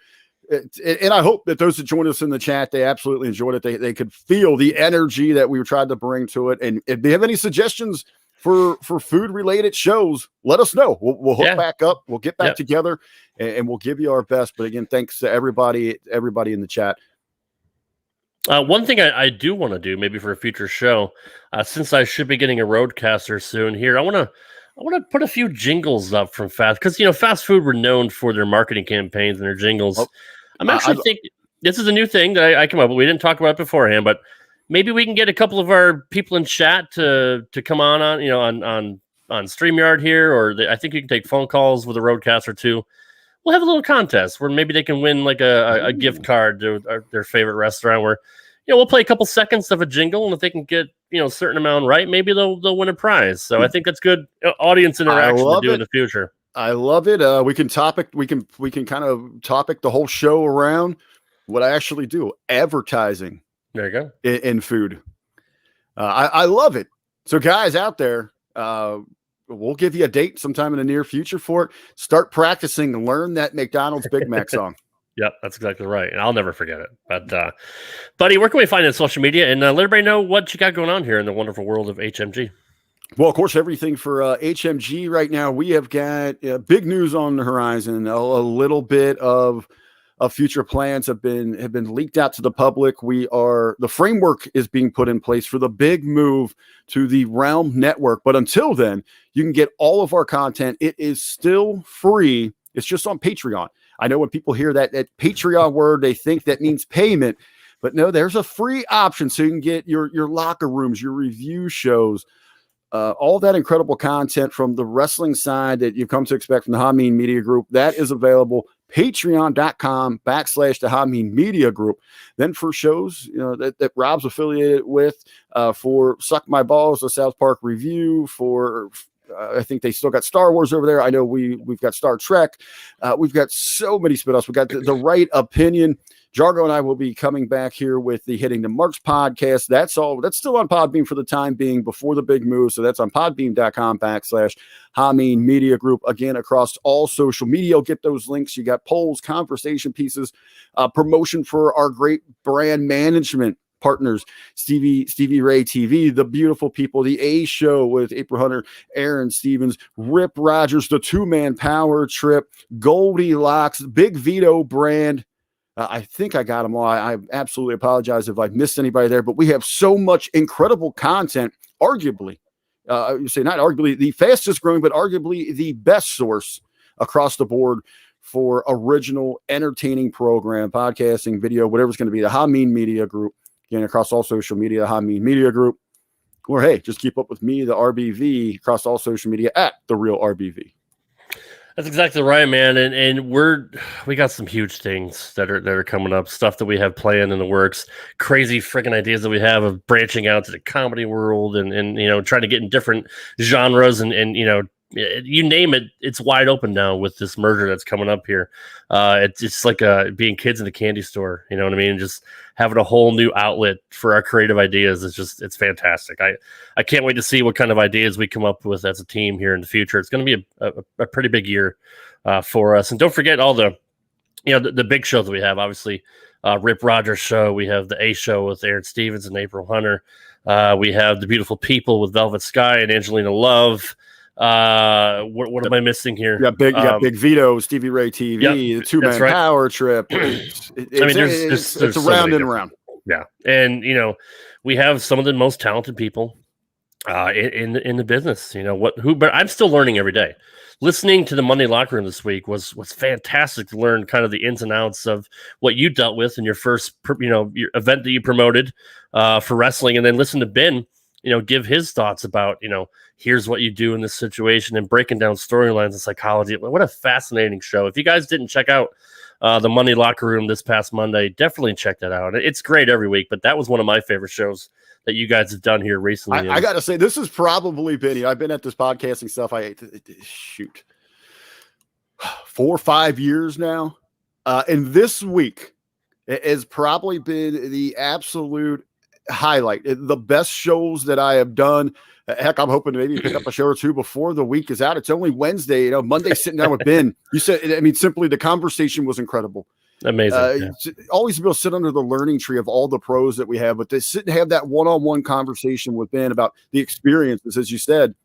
And I hope that those that joined us in the chat, they absolutely enjoyed it. They could feel the energy that we tried to bring to it. And if they have any suggestions for food related shows, let us know. We'll hook back up. We'll get back together and we'll give you our best. But again, thanks to everybody in the chat. One thing I do want to do, maybe for a future show, since I should be getting a roadcaster soon here, I want to put a few jingles up from fast, because fast food were known for their marketing campaigns and their jingles. Oh, I'm actually thinking this is a new thing that I come up with. We didn't talk about it beforehand, but maybe we can get a couple of our people in chat to come on StreamYard here, or I think you can take phone calls with a roadcaster too. We'll have a little contest where maybe they can win like a gift card to their favorite restaurant, where we'll play a couple seconds of a jingle, and if they can get a certain amount right, maybe they'll win a prize. So I think that's good audience interaction to do in the future. I love it. We can kind of topic the whole show around what I actually do, advertising. There you go. In food. I love it. So guys out there, we'll give you a date sometime in the near future for it. Start practicing and learn that McDonald's Big Mac song. Yep, that's exactly right. And I'll never forget it. But, buddy, where can we find it on social media? And let everybody know what you got going on here in the wonderful world of HMG. Well, of course, everything for HMG right now. We have got big news on the horizon. A little bit of future plans have been leaked out to the public. The framework is being put in place for the big move to the Realm Network. But until then, you can get all of our content. It is still free. It's just on Patreon. I know when people hear that Patreon word, they think that means payment, but no, there's a free option. So you can get your locker rooms, your review shows, all that incredible content from the wrestling side that you've come to expect from the Hamin Media Group. That is available. Patreon.com/the Hamin Media Group. Then for shows, that Rob's affiliated with, for Suck My Balls, the South Park review, for I think they still got Star Wars over there. I know we've got Star Trek. We've got so many spinoffs. We got the Right Opinion. Jargo and I will be coming back here with the Hitting the Marks podcast. That's still on Podbeam for the time being before the big move. So that's on podbeam.com/Hamin Media Group. Again, across all social media, you'll get those links. You got polls, conversation pieces, promotion for our great brand management partners, Stevie Ray TV, the beautiful people, the A Show with April Hunter, Aaron Stevens, Rip Rogers, the 2-man power trip, Goldilocks, Big Vito brand. I think I got them all. I absolutely apologize if I've missed anybody there, but we have so much incredible content, arguably, you say not arguably the fastest growing, but arguably the best source across the board for original entertaining program, podcasting, video, whatever's going to be, the Hamin Media Group. Again, across all social media, Hamin Media Group. Or hey, just keep up with me, the RBV, across all social media at The Real RBV. That's exactly right, man. And we got some huge things that are coming up, stuff that we have planned in the works, crazy freaking ideas that we have of branching out to the comedy world and trying to get in different genres and you name it, it's wide open now with this merger that's coming up here. It's just like being kids in a candy store, you know what I mean? Just having a whole new outlet for our creative ideas it's fantastic. I can't wait to see what kind of ideas we come up with as a team here in the future. It's going to be a pretty big year for us. And don't forget all the big shows that we have. Obviously, Rip Rogers show. We have the A Show with Aaron Stevens and April Hunter. We have The Beautiful People with Velvet Sky and Angelina Love. What am I missing here? You got Big Vito, Stevie Ray TV, the two-man power trip. It's around and around. Yeah, and we have some of the most talented people in the business. But I'm still learning every day. Listening to the Monday Locker Room this week was fantastic to learn kind of the ins and outs of what you dealt with in your first your event that you promoted for wrestling, and then listen to Ben give his thoughts about here's what you do in this situation, and breaking down storylines and psychology. What a fascinating show. If you guys didn't check out the Monday Locker Room this past Monday, definitely check that out. It's great every week, but that was one of my favorite shows that you guys have done here recently. I got to say, this has probably been, I've been at this podcasting stuff, 4 or 5 years now. And this week has probably been the absolute highlight. The best shows that I have done. Heck, I'm hoping to maybe pick up a show or two before the week is out. It's only Wednesday, Monday sitting down with Ben. You said, simply the conversation was incredible. Amazing. Always be able to sit under the learning tree of all the pros that we have, but to sit and have that one-on-one conversation with Ben about the experiences, as you said,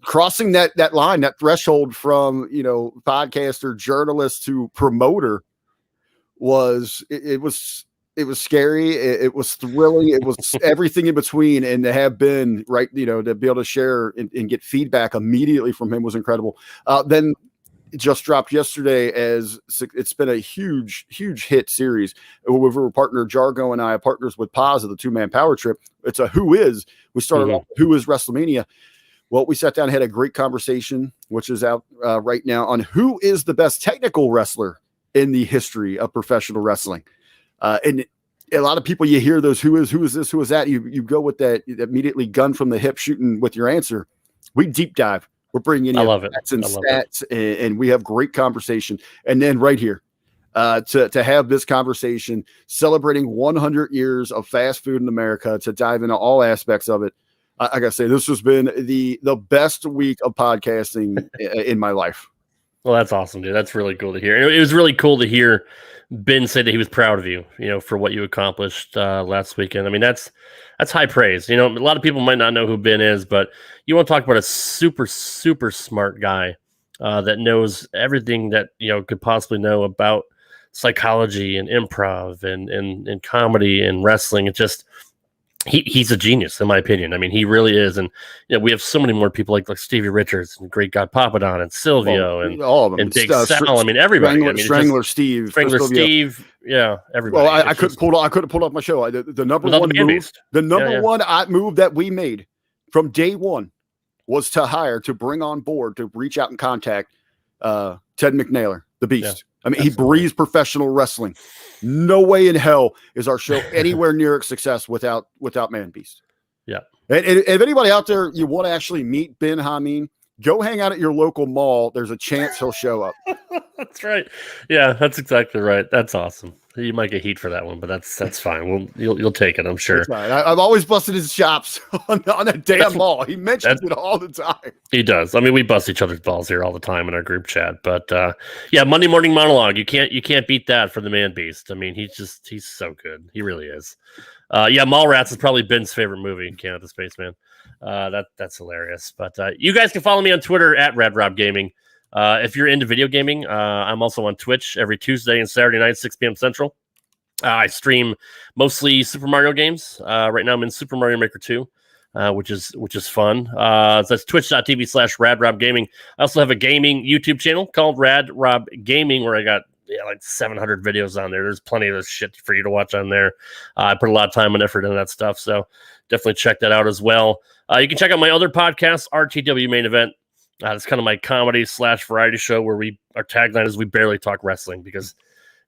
crossing that line, that threshold from, podcaster, journalist to promoter was scary. It was thrilling. It was everything in between. And to have Ben to be able to share and get feedback immediately from him was incredible. Then it just dropped yesterday as it's been a huge hit series. With our partner Jargo and I are partners with Paz of the two-man power trip. It's a Who Is. We started off Who Is WrestleMania. Well, we sat down and had a great conversation, which is out right now, on who is the best technical wrestler in the history of professional wrestling. And a lot of people, you hear those who is this, who is that, you go with that immediately gun from the hip shooting with your answer. We deep dive. We're bringing in facts and stats, and we have great conversation. And then right here, to have this conversation celebrating 100 years of fast food in America, to dive into all aspects of it. I gotta say, this has been the best week of podcasting in my life. Well, that's awesome, dude. That's really cool to hear. It was really cool to hear Ben say that he was proud of you, for what you accomplished last weekend. I mean, that's high praise. A lot of people might not know who Ben is, but you want to talk about a super, super smart guy that knows everything that, could possibly know about psychology and improv and comedy and wrestling. It just, he's a genius, in my opinion. I mean, he really is. And we have so many more people like Stevie Richards and Great God Papadon and Silvio and all of them, and Big Sal. I mean, everybody. Strangler Steve, yeah, everybody. Well, I couldn't pull off my show. The number one move, one move that we made from day one was to bring on board, to reach out and contact Ted McNair, the Beast. Yeah. I mean, he breathes professional wrestling. No way in hell is our show anywhere near its success without Man Beast. Yeah. And if anybody out there, you want to actually meet Ben Hamin, go hang out at your local mall. There's a chance he'll show up. That's right. Yeah, that's exactly right. That's awesome. You might get heat for that one, but that's fine. You'll take it, I'm sure. I've always busted his chops on that damn mall. He mentions it all the time. He does. I mean, we bust each other's balls here all the time in our group chat. But Monday Morning Monologue. You can't beat that for the Man Beast. I mean, he's so good. He really is. Mallrats is probably Ben's favorite movie in Canada Spaceman. That's hilarious. But you guys can follow me on Twitter at Rad Rob Gaming. If you're into video gaming, I'm also on Twitch every Tuesday and Saturday night, 6 p.m. Central. I stream mostly Super Mario games. Right now I'm in Super Mario Maker 2, which is fun. So that's twitch.tv/Rad Rob Gaming. I also have a gaming YouTube channel called Rad Rob Gaming, where I got like 700 videos on there. There's plenty of this shit for you to watch on there. I put a lot of time and effort into that stuff, so definitely check that out as well. You can check out my other podcast, RTW Main Event. It's kind of my comedy / variety show where our tagline is "We barely talk wrestling," because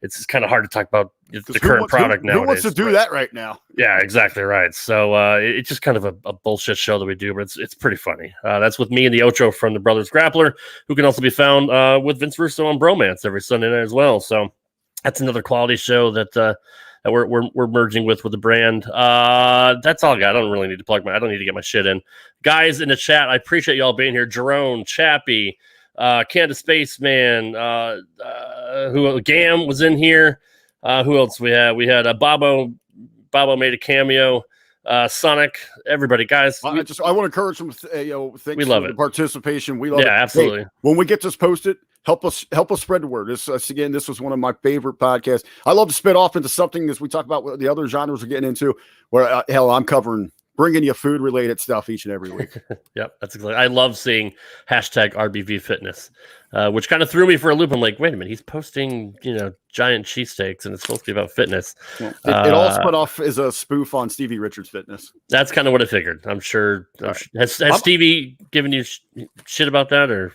it's kind of hard to talk about the current product nowadays. Who wants to do that right now? Yeah, exactly right. So it's just kind of a bullshit show that we do, but it's pretty funny. That's with me and the Ocho from the Brothers Grappler, who can also be found with Vince Russo on Bromance every Sunday night as well. So that's another quality show that we're merging with the brand. That's all I got. I don't really need to I don't need to get my shit in. Guys in the chat, I appreciate y'all being here. Jerome, Chappie, Candace Spaceman, who Gam was in here. Who else we had? We had Bobo. Bobo made a cameo. Sonic, everybody, guys. I want to encourage them. Thanks we love for it. The participation. We love it. Yeah, absolutely. Hey, when we get this posted, help us spread the word. This was one of my favorite podcasts. I love to spit off into something as we talk about what the other genres we're getting into. Where I'm bringing you food related stuff each and every week. Yep, that's exactly. I love seeing #RBV Fitness, which kind of threw me for a loop. I'm like, wait a minute, he's posting giant cheesesteaks and it's supposed to be about fitness. Well, it all spun off as a spoof on Stevie Richards' fitness. That's kind of what I figured. I'm sure. Has Stevie given you shit about that or?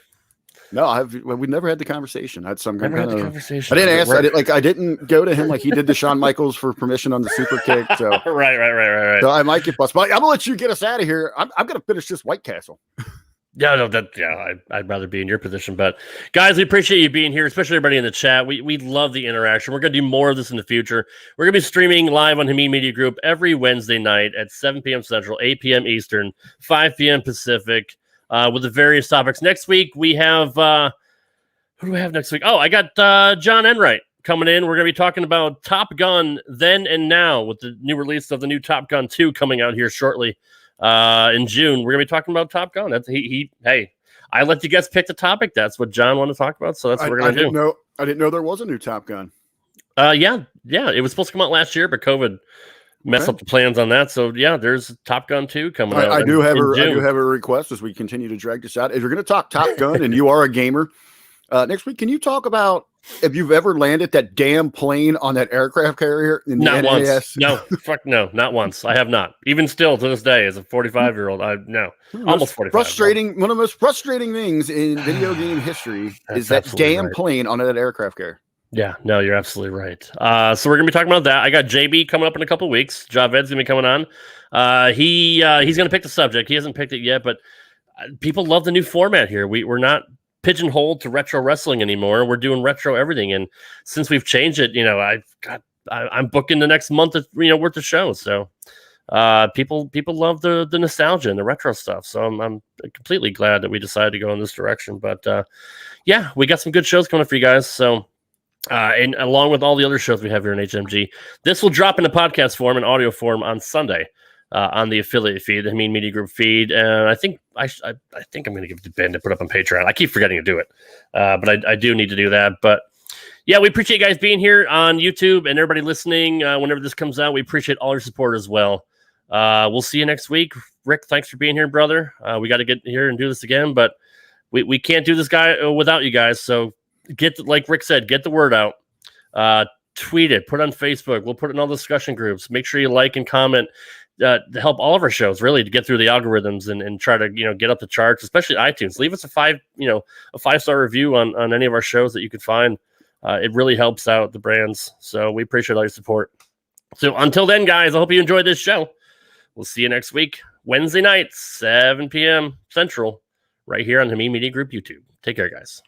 No, we never had the conversation. I had some kind of conversation. I didn't ask. I didn't go to him like he did to Shawn Michaels for permission on the super kick. So right. So I might get busted. But I'm gonna let you get us out of here. I'm gonna finish this White Castle. I'd rather be in your position. But guys, we appreciate you being here, especially everybody in the chat. We love the interaction. We're gonna do more of this in the future. We're gonna be streaming live on Hamin Media Group every Wednesday night at 7 p.m. Central, 8 p.m. Eastern, 5 p.m. Pacific. With the various topics. Next week, we have, who do we have next week? Oh, I got John Enright coming in. We're going to be talking about Top Gun Then and Now with the new release of the new Top Gun 2 coming out here shortly in June. We're going to be talking about Top Gun. Hey, I let you guys pick the topic. That's what John wanted to talk about, so that's what we're going to do. I didn't know there was a new Top Gun. Yeah. It was supposed to come out last year, but COVID mess up the plans on that. So yeah, there's Top Gun 2 coming out. I do have a request as we continue to drag this out. If you're going to talk Top Gun and you are a gamer, next week, can you talk about if you've ever landed that damn plane on that aircraft carrier? Not once. No, fuck no, not once. I have not. Even still to this day, as a 45-year-old, almost 45. One of the most frustrating things in video game history is that damn plane on that aircraft carrier. Yeah, no, you're absolutely right. So we're gonna be talking about that. I got JB coming up in a couple of weeks. Javed's gonna be coming on. He's gonna pick the subject. He hasn't picked it yet, but people love the new format here. We're not pigeonholed to retro wrestling anymore. We're doing retro everything, and since we've changed it, I'm booking the next month worth of shows. So people love the nostalgia and the retro stuff. So I'm completely glad that we decided to go in this direction. But yeah, we got some good shows coming up for you guys. So. And along with all the other shows we have here in HMG, this will drop in a podcast form and audio form on Sunday on the affiliate feed, the Hamin Media Group feed. And I think I think I'm going to give it to Ben to put up on Patreon. I keep forgetting to do it, but I do need to do that. But yeah, we appreciate you guys being here on YouTube and everybody listening. Whenever this comes out, we appreciate all your support as well. We'll see you next week. Rick, thanks for being here, brother. We got to get here and do this again, but we can't do this guy without you guys. So. Like Rick said, get the word out, tweet it, put it on Facebook. We'll put it in all the discussion groups. Make sure you like and comment to help all of our shows really to get through the algorithms and try to, get up the charts, especially iTunes. Leave us a 5-star review on any of our shows that you could find. It really helps out the brands. So we appreciate all your support. So until then, guys, I hope you enjoyed this show. We'll see you next week, Wednesday night, 7 p.m. Central, right here on Hamin Media Group YouTube. Take care, guys.